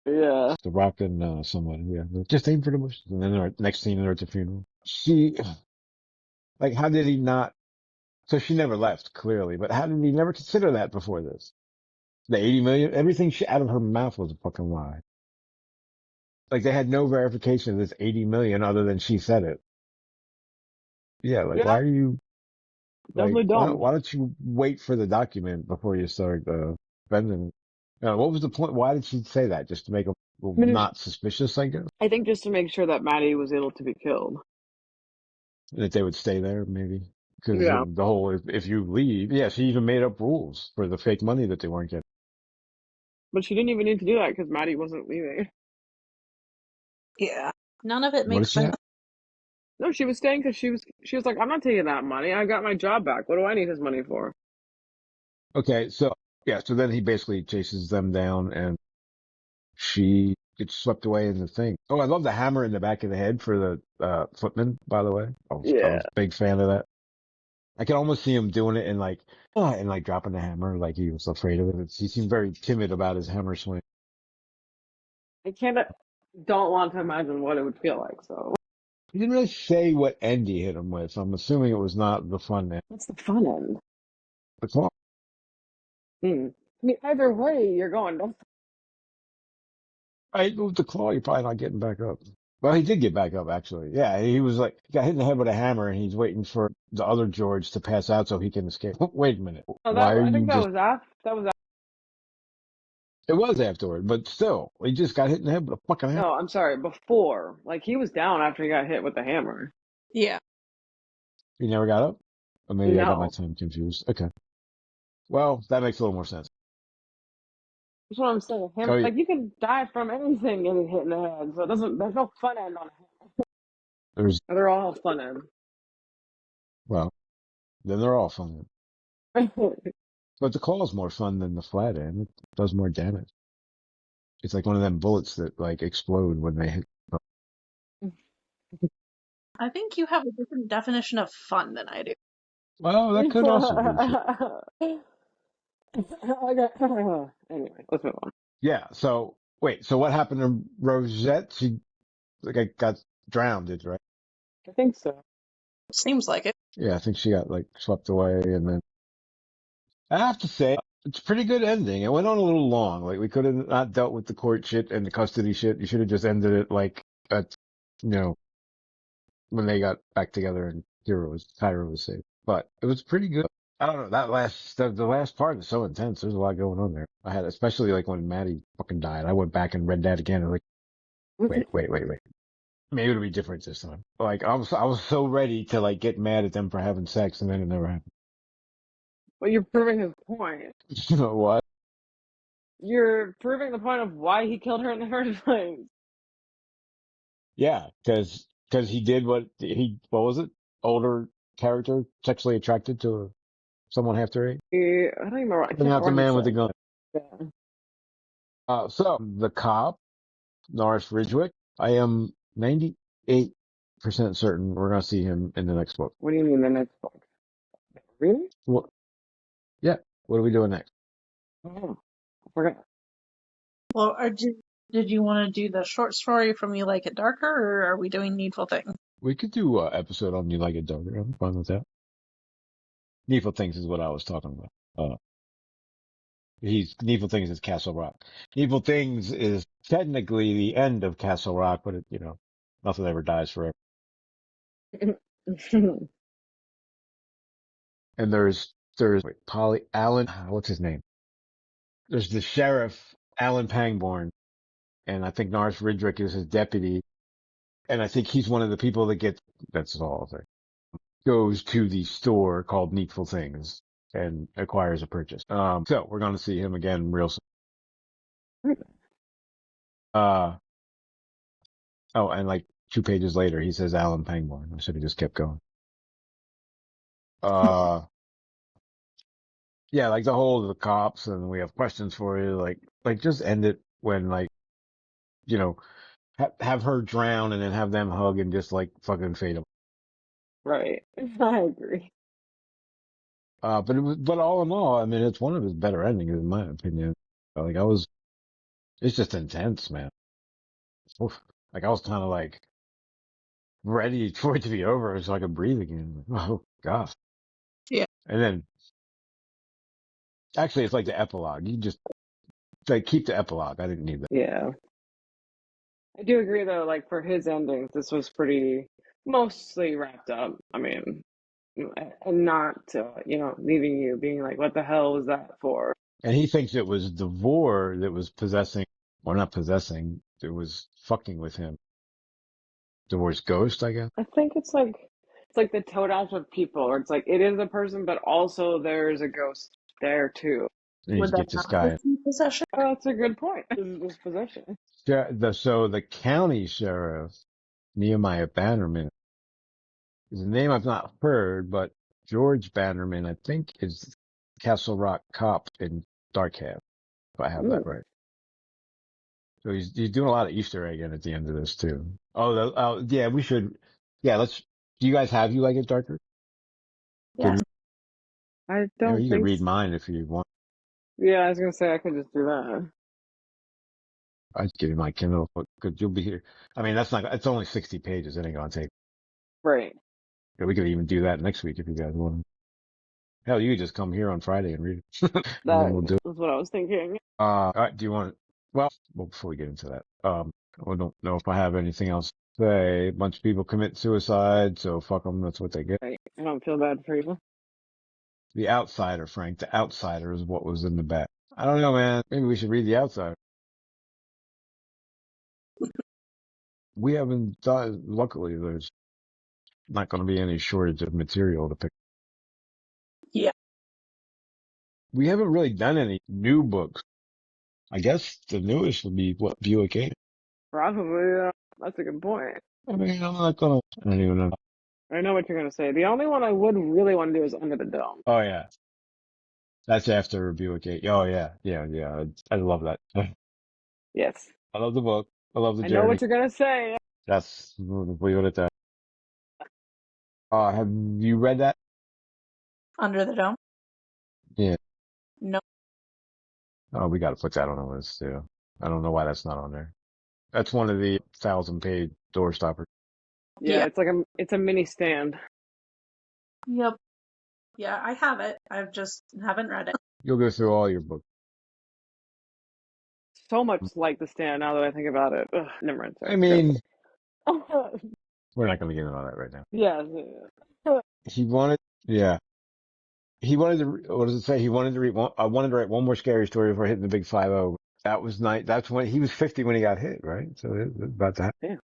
Yeah. The Rock and someone, yeah. Just aim for the bush. And then next scene they're at the funeral. Like, how did he not? So she never left, clearly, but how did he never consider that before this? The 80 million, everything out of her mouth was a fucking lie. Like they had no verification of this 80 million other than she said it. Yeah, like Yeah. why are you like Definitely dumb. why don't you wait for the document before you start spending it? What was the point? Why did she say that? Just to make them I mean, not suspicious, I guess. I think just to make sure that Maddie was able to be killed. That they would stay there, maybe. Because Yeah. the whole, if you leave, yeah, she even made up rules for the fake money that they weren't getting. But she didn't even need to do that because Maddie wasn't leaving. Yeah. None of it What did makes she sense. have? No, she was staying because she was like, I'm not taking that money. I got my job back. What do I need his money for? Okay, so, yeah, so then he basically chases them down and she gets swept away in the thing. Oh, I love the hammer in the back of the head for the, footman, by the way. I Yeah. was a big fan of that. I can almost see him doing it and like dropping the hammer, like he was afraid of it. He seemed very timid about his hammer swing. I can't, don't want to imagine what it would feel like, so. He didn't really say what end he hit him with, so I'm assuming it was not the fun end. What's the fun end? The claw. I mean, either way, you're going, don't. I moved the claw, you're probably not getting back up. Well, he did get back up, actually. Yeah, he was like, he got hit in the head with a hammer and he's waiting for the other George to pass out so he can escape. Wait a minute. No, Why are I you think that just, was after, that was after. it was afterward, but still, he just got hit in the head with a fucking hammer. No, I'm sorry, before. Like, he was down after he got hit with the hammer. Yeah. He never got up? Or maybe I got my No. time confused. Okay. Well, that makes a little more sense. That's what I'm saying. Oh, Like, you can die from anything getting hit in the head, so it doesn't, there's no fun end on it. there's, They're all fun end. well, then they're all fun. But the claw's more fun than the flat end. It does more damage. It's like one of them bullets that like explode when they hit. I think you have a different definition of fun than I do. Well, that could also be true. Anyway, let's move on. Yeah. So wait. So what happened to Rosette? She like got drowned, right? I think so. Seems like it. Yeah, I think she got like swept away, and then I have to say It's a pretty good ending. It went on a little long. Like we could have not dealt with the court shit and the custody shit. You should have just ended it like at, you know, when they got back together and Tyra was safe. But it was pretty good. I don't know. The last part is so intense. There's a lot going on there. Especially like when Maddie fucking died. I went back and read that again and like, wait. Maybe it'll be different this time. Like I was so ready to like get mad at them for having sex and then it never happened. Well, you're proving his point. You know what? You're proving the point of why he killed her in the first place. Yeah, because he did what was it? Older character sexually attracted to someone half their age. I don't even remember. I can't Bring out remember the what he man with the said. gun. Yeah. So the cop, Norris Ridgwick, I am 98% certain we're gonna see him in the next book. What do you mean the next book? Really? Well, yeah. What are we doing next? Oh, I forgot. Well, did you want to do the short story from You Like It Darker, or are we doing Needful Things? We could do an episode on You Like It Darker. I'm fine with that. Needful Things is what I was talking about. Needful Things is Castle Rock. Needful Things is technically the end of Castle Rock, but nothing ever dies forever. And there's Polly Allen, what's his name? There's the sheriff, Alan Pangborn, and I think Norris Ridgwick is his deputy. And I think he's one of the people that's all I'll say, goes to the store called Needful Things and acquires a purchase. So we're going to see him again real soon. Oh, and like 2 pages later, he says Alan Pangborn. I should have just kept going. Yeah, like the cops and we have questions for you. Like just end it when like, you know, have her drown and then have them hug and just like fucking fade away. Right. I agree. But all in all, I mean, it's one of his better endings in my opinion. Like it's just intense, man. Oof. Like I was kind of like ready for it to be over so I could breathe again. Oh gosh. Yeah. And then actually it's like the epilogue. You just like keep the epilogue. I didn't need that. Yeah. I do agree though, like for his endings, this was pretty mostly wrapped up. I mean, and not, leaving you being like, what the hell was that for? And he thinks it was Devore that was possessing, or not possessing, it was fucking with him. Devore's ghost, I guess. I think it's like the Toad of people, or it's like it is a person, but also there's a ghost there too. And he Would that gets this not guy. be possession? Oh, that's a good point. This possession. So the county sheriff, Nehemiah Bannerman, is a name I've not heard, but George Bannerman, I think, is Castle Rock cop in Darkhaven, if I have that right. So he's doing a lot of Easter egg at the end of this too. Yeah, we should. Yeah, do you guys have You Like It Darker? Yeah. I don't You think can read so. mine if you want. Yeah, I was gonna say I could just do that. I'd give you my Kindle because you'll be here. I mean, it's only 60 pages. It ain't gonna take. Right. Yeah, we could even do that next week if you guys want. Hell, you could just come here on Friday and read it. And then we'll do it. That's what I was thinking. All right, do you want well, before we get into that, I don't know if I have anything else to say. A bunch of people commit suicide, so fuck them. That's what they get. Right. I don't feel bad for you. The Outsider, Frank. The Outsider is what was in the back. I don't know, man. Maybe we should read The Outsider. We haven't done, luckily, there's not going to be any shortage of material to pick. Yeah. We haven't really done any new books. I guess the newest would be what, Buick 8? Probably. That's a good point. I mean, I don't even know. I know what you're gonna say. The only one I would really want to do is Under the Dome. Oh yeah. That's after Buick 8. Oh yeah. Yeah. I love that. Yes. I love the book. I love the I journey. know what you're gonna say. We'll leave it at that. Have you read that? Under the Dome? Yeah. No. Oh, we got to put that on the list too. I don't know why that's not on there. That's one of the 1,000-page door stoppers. Yeah, Yeah. it's a mini stand. Yep. Yeah, I have it. I just haven't read it. You'll go through all your books. So much like The Stand now that I think about it. Ugh, never mind. I Sorry. mean, Go. we're not going to get into all that right now. Yeah. He wanted, yeah, he wanted to, what does it say? He wanted to read one, I wanted to write one more scary story before hitting the big 5-0. That was night. That's when he was 50 when he got hit, right? So it was about that. Yeah.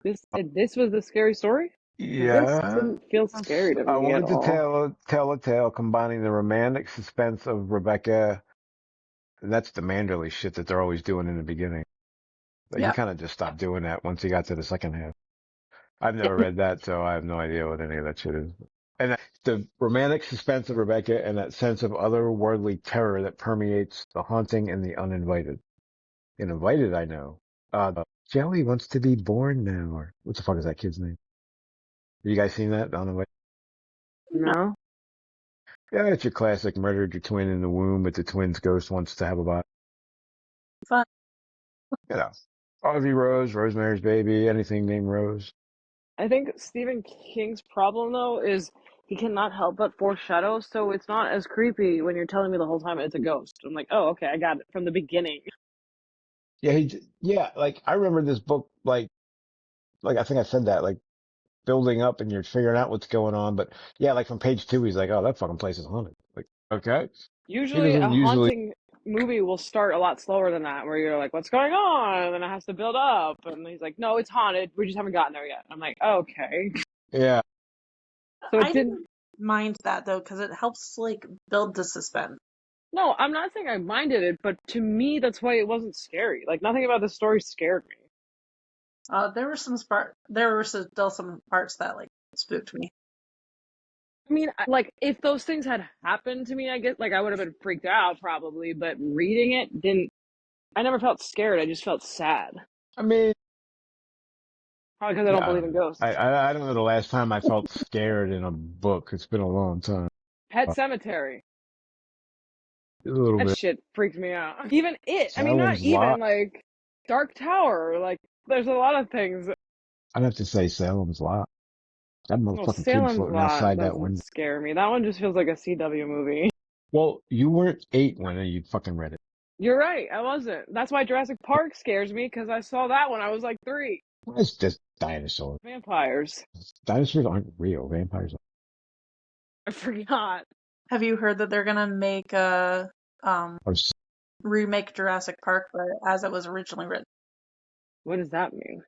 This was the scary story? 'Cause this Yeah. didn't feel scary to I me at wanted to all. tell a tale combining the romantic suspense of Rebecca, and that's the Manderley shit that they're always doing in the beginning. But he Yeah. kind of just stopped doing that once he got to the second half. I've Yeah. never read that, so I have no idea what any of that shit is. And the romantic suspense of Rebecca and that sense of otherworldly terror that permeates the haunting and the uninvited. And invited, I know. Jelly wants to be born now, or what the fuck is that kid's name? Have you guys seen that? Uninvited? No. No? Yeah, it's your classic murdered your twin in the womb, but the twin's ghost wants to have a body. Fun. You know, Harvey Rose, Rosemary's Baby, anything named Rose. I think Stephen King's problem though is he cannot help but foreshadow, so it's not as creepy when you're telling me the whole time it's a ghost. I'm like, oh, okay, I got it from the beginning. Yeah, yeah, like I remember this book, like I think I said that, like building up and you're figuring out what's going on. But yeah, like from page 2, he's like, oh, that fucking place is haunted. Like, okay. He Usually, a doesn't usually, haunting movie will start a lot slower than that, where you're like, what's going on? And then it has to build up. And he's like, no, it's haunted. We just haven't gotten there yet. I'm like, okay. yeah. So it I didn't. didn't mind that though, because it helps like build the suspense. No, I'm not saying I minded it, but to me, that's why it wasn't scary. Like, nothing about the story scared me. There were still some parts that like spooked me. I mean, like, if those things had happened to me, I guess, like, I would have been freaked out probably, but reading it didn't. I never felt scared. I just felt sad. I mean, Probably because I don't yeah, I believe don't in know. ghosts. I don't know the last time I felt scared in a book. It's been a long time. Pet Cemetery. A little That bit. shit freaked me out. Even it. I mean, not Salem's even, Lot. like, Dark Tower. Like, there's a lot of things. I'd have to say Salem's Lot. That Well, motherfucking kid Salem's floating Lot outside that doesn't window. scare me. That one just feels like a CW movie. Well, you weren't 8 when you fucking read it. You're right. I wasn't. That's why Jurassic Park scares me, because I saw that when I was like 3. Well, it's just dinosaurs. Vampires. Dinosaurs aren't real. Vampires I forgot. Have you heard that they're gonna make a are. remake Jurassic Park, but as it was originally written? What does that mean?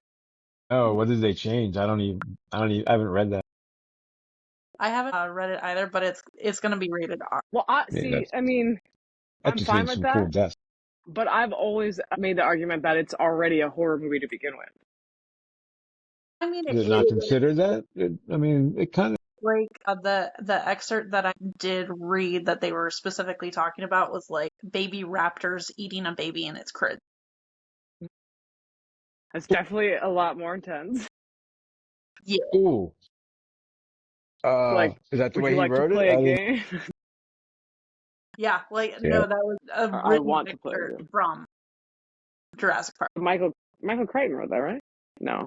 Oh, what did they change? I haven't read that. I haven't read it either, but it's gonna be rated R. Well, I Yeah, see. I mean, that I'm just fine means with some cool that, deaths. but I've always made the argument that it's already a horror movie to begin with. I mean, it Did it not is consider that? I mean, it kind of. like the excerpt that I did read that they were specifically talking about was like baby raptors eating a baby in its crib. It's definitely a lot more intense. Yeah, Ooh. Like, Is that the would way you he like to wrote it? play a I didn't. game? yeah. Like Yeah. no, that was a Or I written want to play a excerpt game. from Jurassic Park. Michael Crichton wrote that, right? No.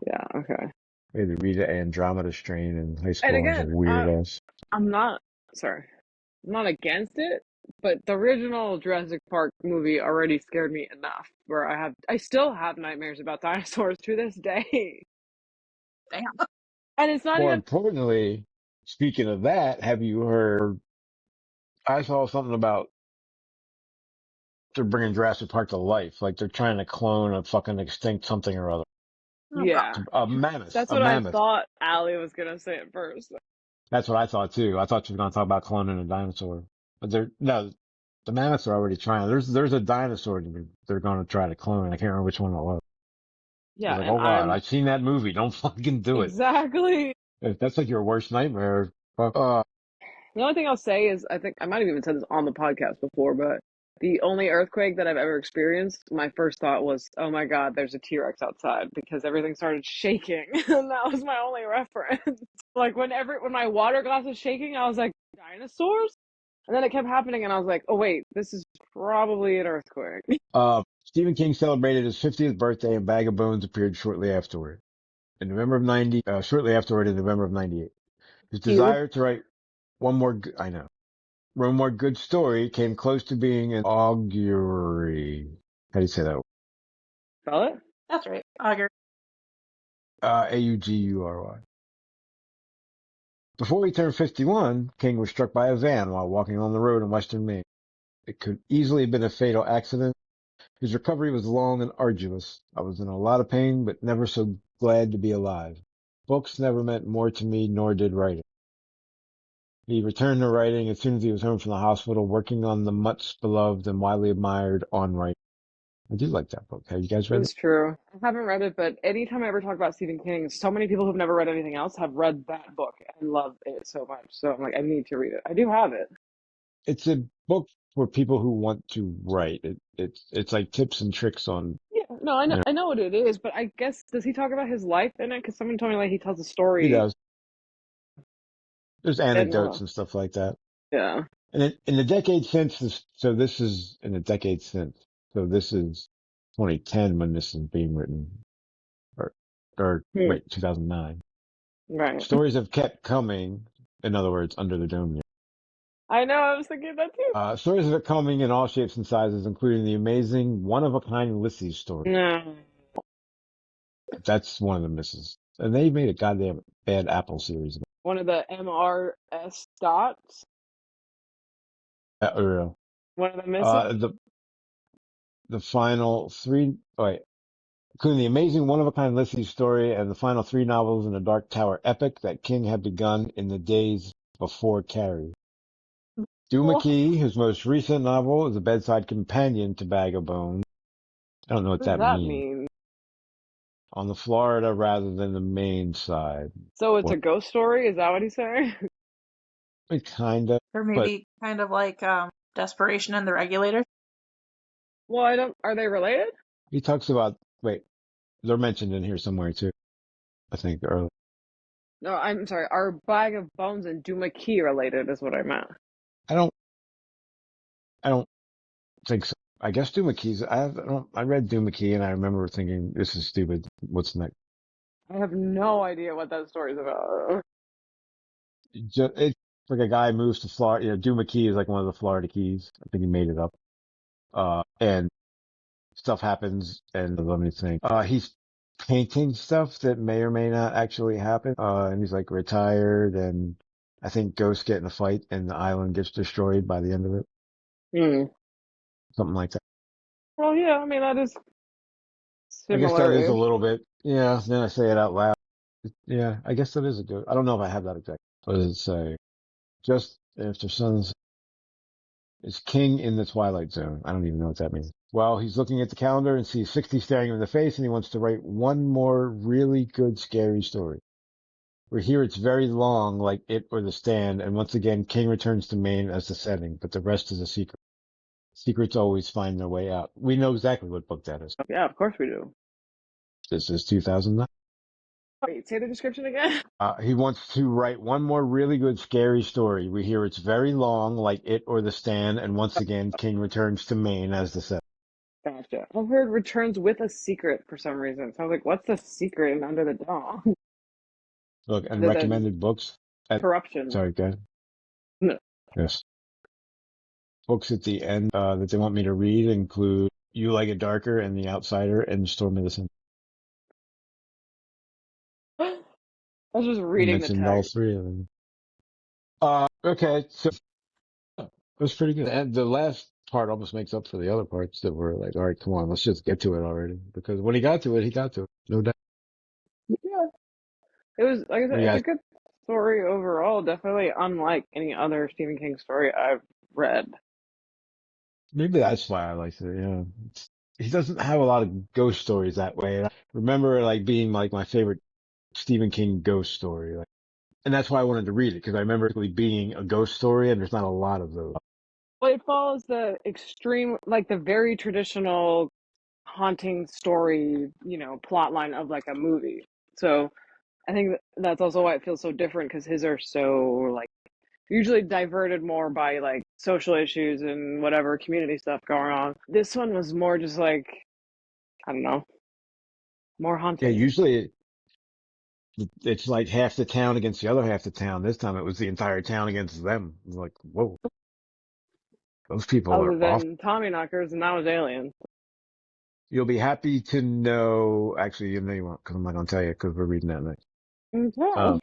Yeah. Okay. We had to read an Andromeda Strain in high And school. I was a again, weird ass. I'm not sorry. I'm not against it, but the original Jurassic Park movie already scared me enough where I still have nightmares about dinosaurs to this day. Damn. And it's not More even importantly, speaking of that, have you heard? I saw something about they're bringing Jurassic Park to life. Like they're trying to clone a fucking extinct something or other. Oh god. yeah. A mammoth. That's A what I mammoth. thought Allie was gonna say at first. That's what I thought too. I thought she was going to talk about cloning a dinosaur, but no, the mammoths are already trying. There's a dinosaur that they're going to try to clone. I can't remember which one it was. I Yeah, was like, and oh god, I'm I've seen that movie. Don't fucking do it. exactly. If that's like your worst nightmare, fuck. The only thing I'll say is I think I might have even said this on the podcast before, but the only earthquake that I've ever experienced, my first thought was, oh my God, there's a T-Rex outside because everything started shaking. And that was my only reference. Like when my water glass was shaking, I was like, dinosaurs? And then it kept happening and I was like, oh wait, this is probably an earthquake. Stephen King celebrated his 50th birthday and Bag of Bones appeared shortly afterward. Shortly afterward in November of 98. His Cute. desire to write one more, I know. one more good story came close to being an augury. How do you say that? Spell it? That's right. Augur. Augury. Before he turned 51, King was struck by a van while walking on the road in western Maine. It could easily have been a fatal accident. His recovery was long and arduous. I was in a lot of pain, but never so glad to be alive. Books never meant more to me, nor did writing. He returned to writing as soon as he was home from the hospital, working on the much beloved and widely admired On Writing. I do like that book. Have you guys read it? It's true. I haven't read it, but anytime I ever talk about Stephen King, so many people who've never read anything else have read that book and love it so much. So I'm like, I need to read it. I do have it. It's a book for people who want to write. It's like tips and tricks on, Yeah, no, you know, I know what it is, but I guess does he talk about his life in it? Because someone told me like he tells a he story does. There's and anecdotes and stuff like that. yeah. And in the decade since this, so this is in the decade since. So this is 2010 when this is being written, or Hmm. wait, 2009. Right. Stories have kept coming. In other words, Under the Dome. I know, I was thinking that too. Stories have kept coming in all shapes and sizes, including the amazing one-of-a-kind Ulysses story. No. That's one of the misses. And they made a goddamn Bad Apple series. One of the MRS dots. Or, One of the missing. the final three, wait, including the amazing one-of-a-kind Ulysses story and the final three novels in the Dark Tower epic that King had begun in the days before Carrie. Duma Oh, Key, his most recent novel, is a bedside companion to Bag of Bones. I don't know what what does that that means. mean? On the Florida rather than the Maine side. So it's What? a ghost story? Is that what he's saying? It kind of, Or but maybe kind of like Desperation and the Regulator. Well, I don't. Are they related? he talks about, wait, they're mentioned in here somewhere too. I think early. No, I'm sorry. Are Bag of Bones and Duma Key related? Is what I meant. I don't, I don't think so. I guess Duma Key's, I read Duma Key and I remember thinking, this is stupid. What's next? I have no idea what that story's about. It's like a guy moves to Florida. You know, Duma Key is like one of the Florida Keys. I think he made it up. And stuff happens and let me think. He's painting stuff that may or may not actually happen. And he's like retired and I think ghosts get in a fight and the island gets destroyed by the end of it. Hmm. Something like that. Well, yeah. I mean, that is I guess that is a similar-ish. little bit, yeah, then I say it out loud. Yeah, I guess that is a good, I don't know if I have that exact. What does it say? Just after suns is king in the twilight zone. I don't even know what that means. Well, he's looking at the calendar and sees 60 staring him in the face and he wants to write one more really good scary story. We're here, it's very long, like It or The Stand, and once again, King returns to Maine as the setting, but the rest is a secret. Secrets always find their way out. We know exactly what book that is. Yeah, of course we do. This is 2009. Wait, say the description again. He wants to write one more really good scary story. We hear it's very long, like It or The Stand, and once again, King returns to Maine as the setting. Gotcha. I've heard returns with a secret for some reason. So I was like, what's the secret in Under the Dome? Look, and Other than recommended books corruption. sorry, go ahead. No. Yes. Books at the end, that they want me to read include You Like It Darker and The Outsider and Storm of the Sun. I was just You reading the mentioned all text. three of them. Okay, so it was pretty good. And the last part almost makes up for the other parts that were like, all right, come on, let's just get to it already. Because when he got to it, he got to it. No doubt. Yeah. It was, like I What said, do you it's a guys, good story overall. Definitely unlike any other Stephen King story I've read. maybe that's why I liked it, yeah. He doesn't have a lot of ghost stories that way. And I remember like being like my favorite Stephen King ghost story. Like, and that's why I wanted to read it because I remember it really being a ghost story and there's not a lot of those. Well, it follows the extreme, like the very traditional haunting story, plot line of like a movie. So I think that's also why it feels so different because his are so like usually diverted more by like social issues and whatever community stuff going on. This one was more just like, I don't know, more Yeah, haunting. usually it's like half the town against the other half the town. This time it was the entire town against them. It was like, whoa. Those people are other awful. than Tommy Knockers, and that was Alien. You'll be happy to know, actually, you know you won't, because I'm not going to tell you because we're reading that next. Okay.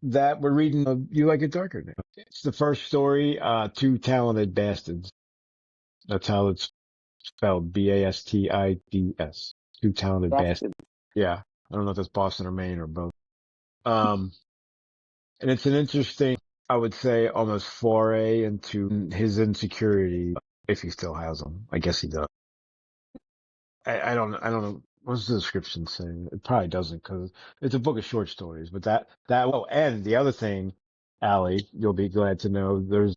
That we're reading You Like It Darker now. It's the first story, Two Talented Bastards. That's how it's spelled, Bastids. Two Talented Bastards. Bastard. Yeah. I don't know if that's Boston or Maine or both. Um, and it's an interesting, I would say, almost foray into his insecurity, if he still has them. I guess he does. I don't know. What's the description saying? It probably doesn't because it's a book of short stories, but well, and the other thing, Allie, you'll be glad to know there's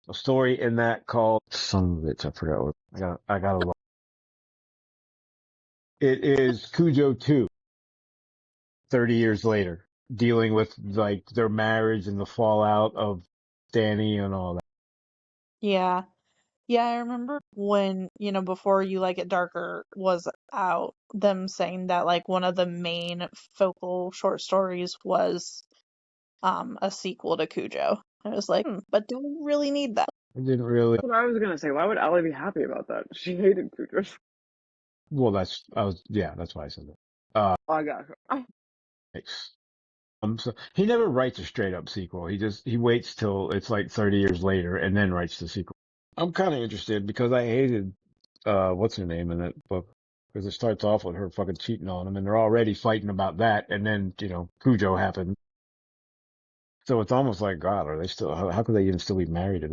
a story in that called son of a bitch. I forgot what I got a lot. It is Cujo 2, 30 years later, dealing with like their marriage and the fallout of Danny and all that. Yeah. Yeah, I remember when, before You Like It Darker was out, them saying that like one of the main focal short stories was a sequel to Cujo. I was like, but do we really need that? I didn't really, That's what I was gonna say. Why would Allie be happy about that? She hated Cougars. well, that's why I said that. Oh, I got her. Thanks. So he never writes a straight up sequel. He waits till it's like 30 years later and then writes the sequel. I'm kind of interested because I hated, what's her name in that book? Because it starts off with her fucking cheating on him and they're already fighting about that. And then, Cujo happened. So it's almost like, God, are they still, how could they even still be married?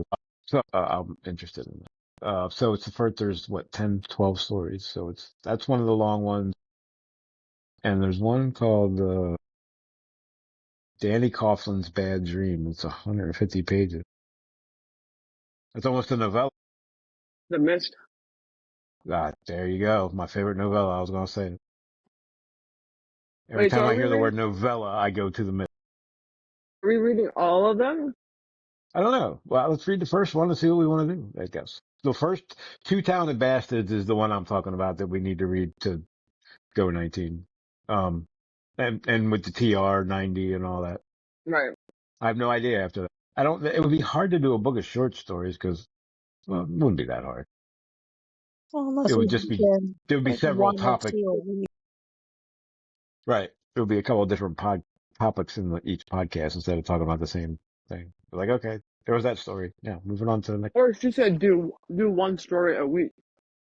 So, I'm interested in that. So it's the first, there's what, 10, 12 stories. So that's one of the long ones. And there's one called, Danny Coughlin's Bad Dream. It's 150 pages. It's almost a novella. The Mist. Ah, there you go. My favorite novella. I was going to say it. Every Wait, so time are I we hear the reading? word novella, I go to the myth. Are we reading all of them? I don't know. Well, let's read the first one and see what we want to do, I guess. The first Two Talented Bastards is the one I'm talking about that we need to read to go 19. And with the TR 90 and all that. Right. I have no idea after that. It would be hard to do a book of short stories because, well, it wouldn't be that hard. Well, unless It we would just be, did there would be like several one or topics. two a week. Right. There would be a couple of different topics in each podcast instead of talking about the same thing. Like, okay, there was that story. Yeah, moving on to the next. Or she said do one story a week.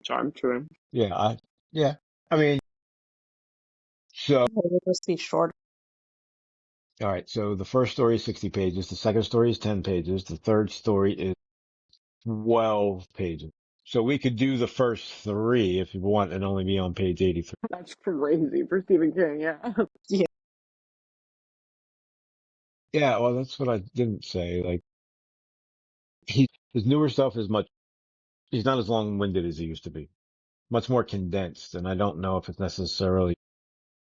So I'm true. Yeah, yeah. I mean, so, It would just be short. all right. So the first story is 60 pages. The second story is 10 pages. The third story is 12 pages. So we could do the first three if you want and only be on page 83. That's crazy for Stephen King. Yeah. Yeah. Yeah, well, that's what I didn't say. Like, his newer stuff he's not as long-winded as he used to be. Much more condensed, and I don't know if it's necessarily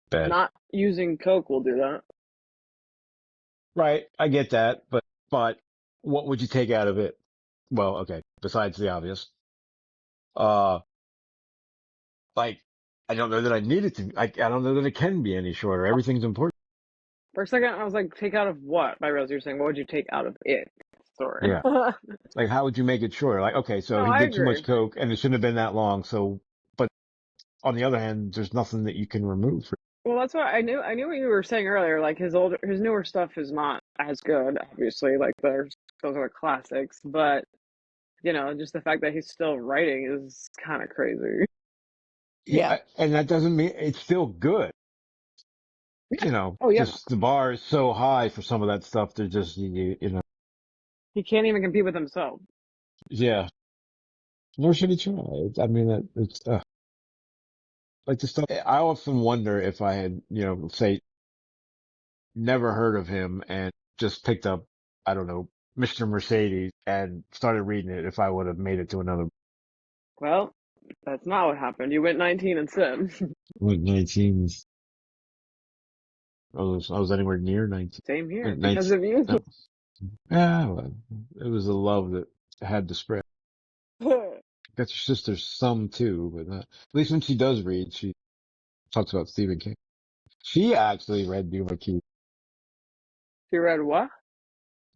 bad. Not using Coke will do that. Right, I get that, but what would you take out of it? Well, okay, besides the obvious. Uh, like, I don't know that I need it to, I don't know that it can be any shorter. Everything's important. For a second, I was like, take out of what? I realized you were saying, what would you take out of it? Story. Yeah. Like, how would you make it shorter? Like, okay, so No, he I did too agree. much coke and it shouldn't have been that long. So, but on the other hand, there's nothing that you can remove. Well, that's why I knew what you were saying earlier. Like his newer stuff is not as good, obviously. Like those are classics, but just the fact that he's still writing is kind of crazy. Yeah. And that doesn't mean it's still good. Oh yeah, Just the bar is so high for some of that stuff. They're just, he can't even compete with himself. yeah. Nor should he try. I mean, it's, like the stuff. I often wonder if I had, say, never heard of him and just picked up, I don't know, Mr. Mercedes and started reading it if I would have made it to another. Well, that's not what happened. You went 19 instead. What, 19? I was anywhere near 19. Same here, 19. because of you. No. Yeah, well, it was the love that had to spread. Got your sister some too, but not, at least when she does read, she talks about Stephen King. She actually read Duma Key. You read what?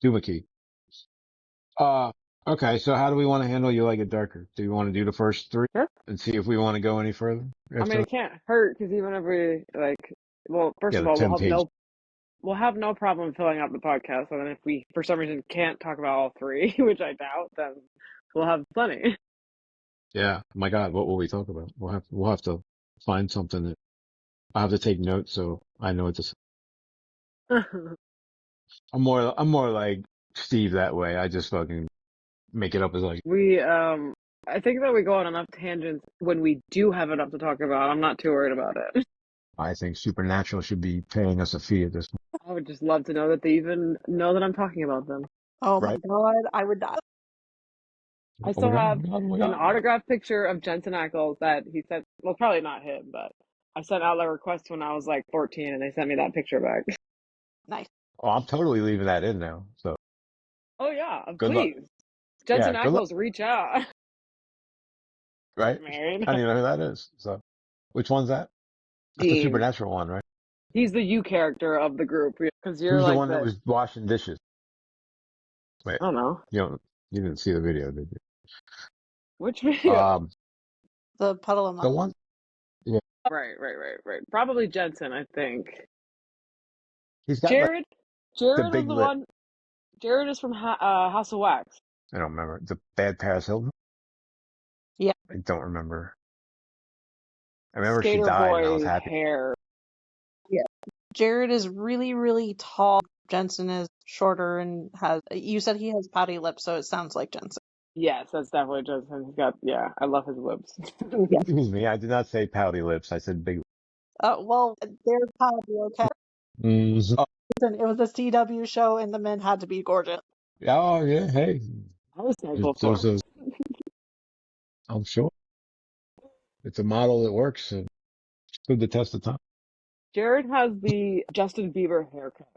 Duma Key. Okay, so how do we want to handle You Like It Darker? Do you want to do the first three Sure. and see if we want to go any further I after mean, that? it can't hurt because even if we like, well, first Yeah, of the all, 10 page. we'll have no problem filling out the podcast, and then if we for some reason can't talk about all three, which I doubt, then we'll have plenty. Yeah. My God, what will we talk about? We'll have to find something that I have to take notes so I know what to say. I'm more like Steve that way. I just fucking make it up as like, We I think that we go on enough tangents when we do have enough to talk about. I'm not too worried about it. I think Supernatural should be paying us a fee at this point, I would just love to know that they even know that I'm talking about them. Oh my right? god, I would die. I Oh my still God, oh have my God, oh my an God. autographed picture of Jensen Ackles that he sent. Well, probably not him, but I sent out a request when I was like 14, and they sent me that picture back. Nice. Oh, I'm totally leaving that in now. So Oh yeah, good luck. please, Yeah, Jensen good luck. Ackles, reach out. Right? Married. I don't even know who that is. So which one's that? That's the Dean. Supernatural one, right? He's the you character of the group because you're Who's the like one that the was washing dishes? Wait, I don't know you don't, you didn't see the video, did which you? video. The puddle of The mud. one, yeah, Right. Probably Jensen, I think. he's got like Jared. the Jared was big the lip. one. Jared is from House of Wax. I don't remember the bad Paris Hilton. Yeah. I don't remember. I remember she Skater died and I was boy happy. hair. Yeah. Jared is really, really tall. Jensen is shorter and has. You said he has pouty lips, so it sounds like Jensen. Yes, that's definitely Jensen. He's got yeah. I love his lips. Yeah. Excuse me, I did not say pouty lips. I said big. Well, they're pouty, okay. Oh, Listen, it was a CW show, and the men had to be gorgeous. oh yeah, hey, I was thankful there's for. a, I'm sure it's a model that works and stood the test of time. Jared has the Justin Bieber haircut.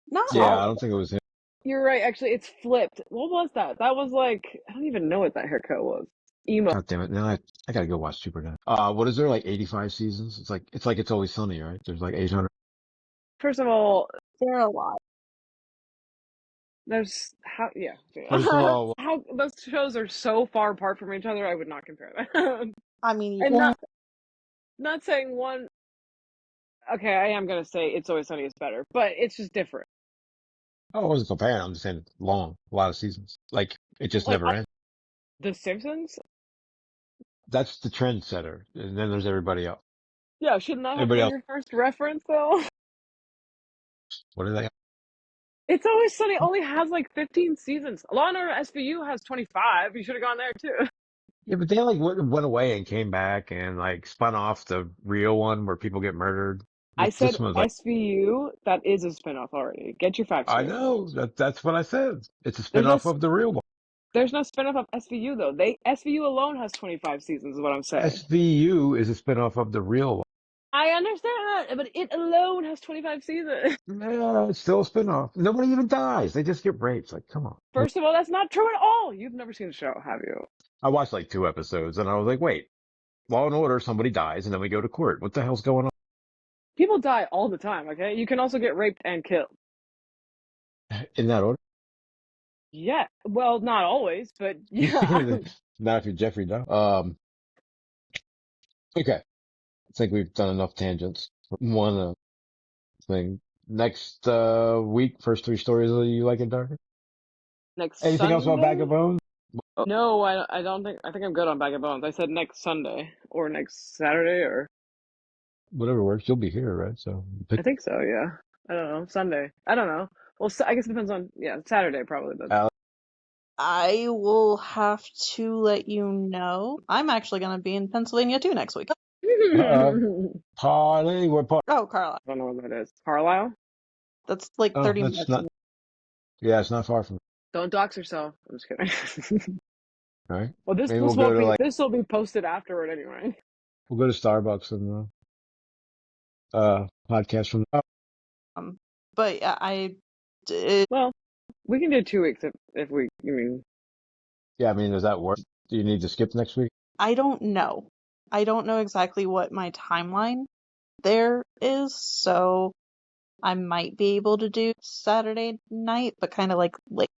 Not Yeah, I all. don't think it was him. You're right. Actually, it's flipped. What was that? That was like I don't even know what that haircut was. Emo. God damn it! Now I gotta go watch Supernatural. What is there like 85 seasons? It's Always Sunny, right? There's like 800. First of all, They're a lot. there's how yeah. First of all, How those shows are so far apart from each other. I would not compare them. I mean, you And can't. not saying one. Okay, I am gonna say It's Always Sunny is better, but it's just different. oh, I wasn't comparing. I'm just saying it's long, a lot of seasons. Like it just Like never ends. The Simpsons. That's the trendsetter, and then there's everybody else. Yeah, shouldn't that have Everybody been else, your first reference though? what are they? It's Always Sunny only has like 15 seasons. Law and Order SVU has 25. You should have gone there too. Yeah, but they like went away and came back and like spun off the real one where people get murdered. I This said one was like, SVU. That is a spinoff already. Get your facts I straight. know that's what I said. It's a There's no spinoff of the real one. there's no spinoff of SVU though. They SVU alone has 25 seasons. Is what I'm saying. SVU is a spinoff of the real one. I understand that, but it alone has 25 seasons. Yeah, it's still a spinoff. Nobody even dies. They just get raped. Like, come on. First of all, that's not true at all. You've never seen the show, have you? I watched like 2 episodes and I was like, wait, Law and Order, somebody dies and then we go to court. What the hell's going People die all the time, okay? You can also get raped and killed. on in that order? Yeah. Well, not always, but yeah. Not if you're Jeffrey Dahmer. Okay. I think we've done enough tangents. One thing. Next week, first three stories of You Like It Darker. Next Anything else about Bag Sunday? of Bones? No, I don't think. I think I'm good on Bag of Bones. I said next Sunday or next Saturday or Whatever works. You'll be here, right? So pick I think so. Yeah. I don't know. Sunday. I don't know. Well, I guess it depends on yeah Saturday probably. But Alex. I will have to let you know. I'm actually going to be in Pennsylvania too next week. Parley, we're part. Oh, Carla. I don't know what that is. Carlisle? That's like Oh, 30 that's minutes. not. Yeah, it's not far from. Don't dox yourself. I'm just kidding. All right. Well, Maybe we'll go to like this will be posted afterward anyway. we'll go to Starbucks and podcast from. But yeah, Well, we can do 2 weeks if we. I mean, Yeah, I mean, does that work? Do you need to skip next week? I don't know. I don't know exactly what my timeline there is, so I might be able to do Saturday night, but kind of like late.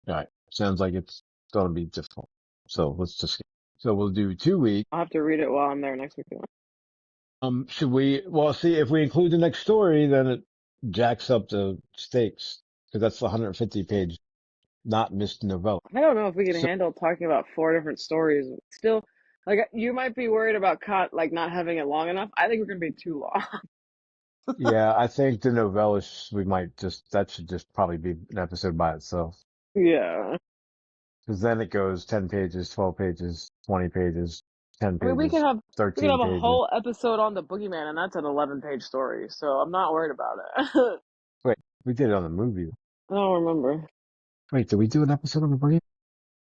All right. Sounds like it's going to be difficult. So let's just, so we'll do 2 weeks. I'll have to read it while I'm there next week. Should we, well, see, if we include the next story, then it jacks up the stakes because that's the 150 page not missed novella. I don't know if we can So handle talking about 4 different stories. Still, like you might be worried about like not having it long enough. I think we're gonna be too long. yeah, I think the novella, we might just, that should just probably be an episode by itself. Yeah. Because then it goes 10 pages, 12 pages, 20 pages, 10 I mean, pages, we could 13 have a pages. whole episode on the Boogeyman, and that's an 11-page story. So I'm not worried about it. Wait, we did it on the movie. I don't remember. Wait, did we do an episode on the movie?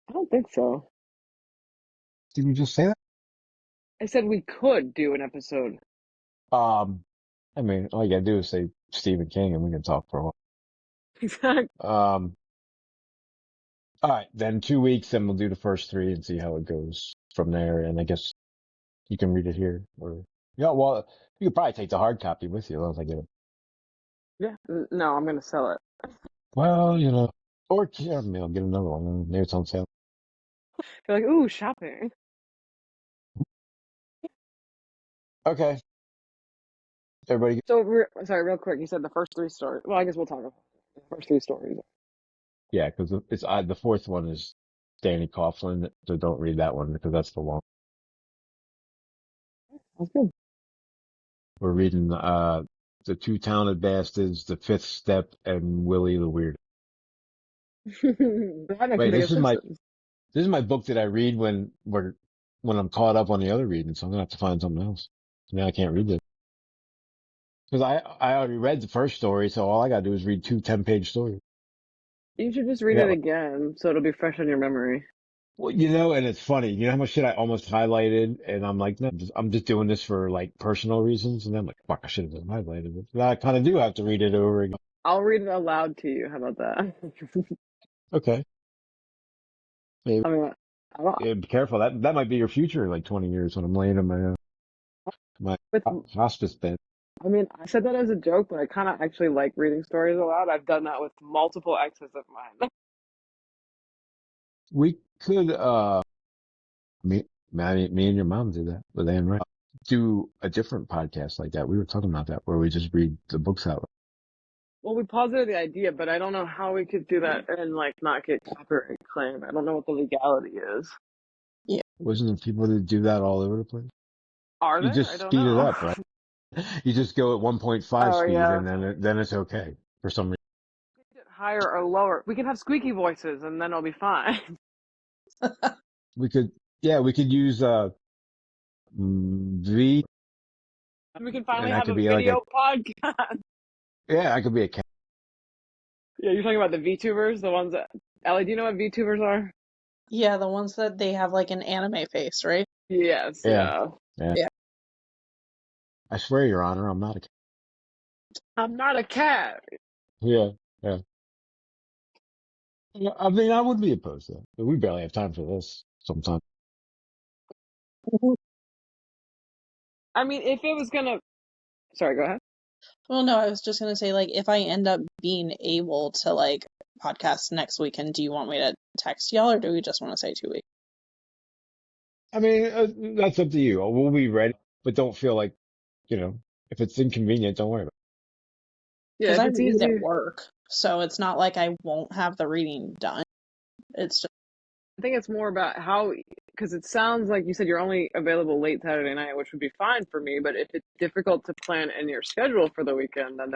I don't think so. Did you just say that? I said we could do an episode. I mean, all you gotta do is say Stephen King and we can talk for a Exactly. while. All right, then 2 weeks, then we'll do the first three and see how it goes from there. And I guess you can read it here or, yeah, well, you could probably take the hard copy with you once I get it. Yeah. No, I'm gonna sell it. Well, or yeah, maybe I'll get another one. Maybe it's on sale. You're like, ooh, shopping. Okay. Everybody, So, sorry, real quick. You said the first 3 stories. Well, I guess we'll talk about the first 3 stories. yeah, because the fourth one is Danny Coughlin, so don't read that one because that's the long. That's good. We're reading, The Two Talented Bastards, The Fifth Step, and Willie the Weird. That makes Wait, big assistance. this is my book that I read when I'm caught up on the other reading, so I'm gonna have to find something else. Now I can't read this. Because I already read the first story, so all I gotta do is read 10-page stories. You should just read Yeah. it again, so it'll be fresh in your memory. Well, and it's funny. You know how much shit I almost highlighted, and I'm like, no, I'm just doing this for like personal reasons, and then I'm like, fuck, I should have highlighted it. But I kind of do have to read it over again. I'll read it aloud to you. How about that? Okay, maybe. I mean, I don't, Yeah, be careful. That might be your future, in like 20 years when I'm laying in my with, hospice bed. I mean, I said that as a joke, but I kind of actually like reading stories aloud. I've done that with multiple exes of mine. We could, me and your mom did that with Anne Rice. Do a different podcast like that. We were talking about that where we just read the books out. Well, we posited the idea, but I don't know how we could do that and like not get copyright claim. I don't know what the legality is. Wasn't it people that do that all over the place? Are You there? I just don't speed it know. up, right? You just go at 1.5 Oh speed yeah. and then it's okay for some reason. Higher or lower. We can have squeaky voices and then it'll be fine. We could use, V. We can finally And I have could a be like video podcast. I could be a cat. Yeah, you're talking about the VTubers, the ones that Ellie, do you know what VTubers are? Yeah, the ones that they have like an anime face, right? Yes, Yeah. yeah. Yeah. I swear, Your Honor, I'm not a cat. I'm not a cat. Yeah. I mean, I wouldn't be opposed to that, but we barely have time for this sometimes. I mean, if it was gonna, sorry, go ahead. Well, no, I was just gonna say, like, if I end up being able to, like, podcast next weekend, do you want me to text y'all, or do we just want to say 2 weeks? I mean, that's up to you. We'll be ready, but don't feel like, if it's inconvenient, don't worry about Yeah, Because if I it's read easy. at work, so it's not like I won't have the reading done. It's just, I think it's more about how, because it sounds like you said you're only available late Saturday night, which would be fine for me. But if it's difficult to plan in your schedule for the weekend, then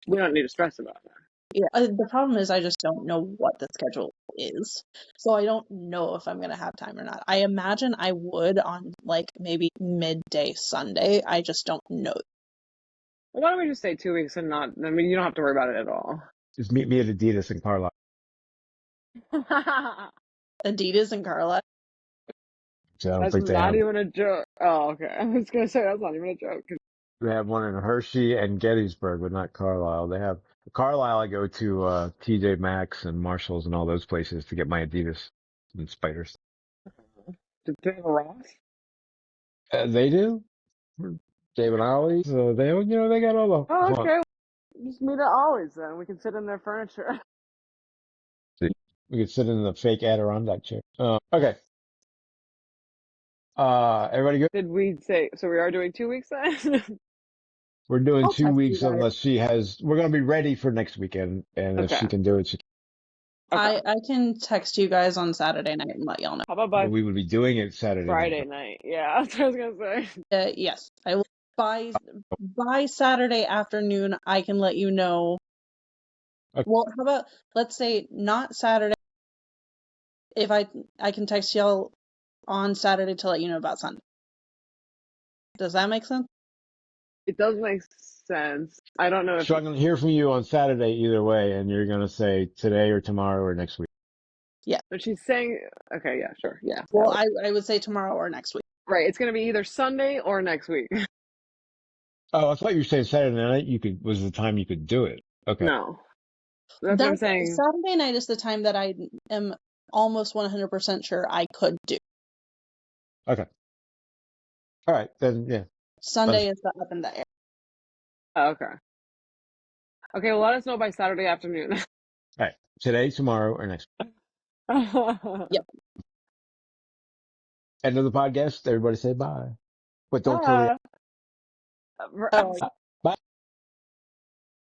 we don't need to stress about it. yeah. The problem is I just don't know what the schedule is, so I don't know if I'm gonna have time or not. I imagine I would on like maybe midday Sunday. I just don't know. Well, why don't we just say 2 weeks and not? I mean, you don't have to worry about it at all. it. Just meet me at Adidas in Carlisle. Adidas and Carla. So I don't That's think they not have. even a joke. Oh, okay. I was gonna say that's not even a joke. They have one in Hershey and Gettysburg, but not Carlisle. They have Carlisle. I go to TJ Maxx and Marshalls and all those places to get my Adidas and Spiders. Do they have a Ross? They do. David Ollie. So they, they got all the. Oh, okay. Just meet at Ollie's then. We can sit in their furniture. We could sit in the fake Adirondack chair. Okay. Everybody good? Did we say so? We are doing 2 weeks then. We're doing I'll two text you weeks guys. unless she has, we're going to be ready for next weekend. And if Okay. she can do it, Okay. I can text you guys on Saturday night and let y'all know. How about by we would be doing it Saturday night. Friday night? Yeah, that's what I was gonna say. Yes, I will by Saturday afternoon. I can let you know. Okay. Well, how about let's say not Saturday. If I can text y'all on Saturday to let you know about Sunday. Does that make sense? It does make sense. I don't know if So I'm going to hear from you on Saturday either way. And you're going to say today or tomorrow or next week. but she's saying. Okay, yeah, sure, yeah. Well, I would say tomorrow or next week. Right. It's gonna be either Sunday or next week. Oh, I thought you were saying Saturday night was the time you could do it. Okay. No, that's what I'm saying. Saturday night is the time that I am almost 100% sure I could do. Okay. All right. Then, yeah. Sunday is the up in the air. Oh, okay. Okay. Well, let us know by Saturday afternoon. All right. Today, tomorrow, or next week. Yep. End of the podcast. Everybody say bye. But don't kill the Ah. Oh,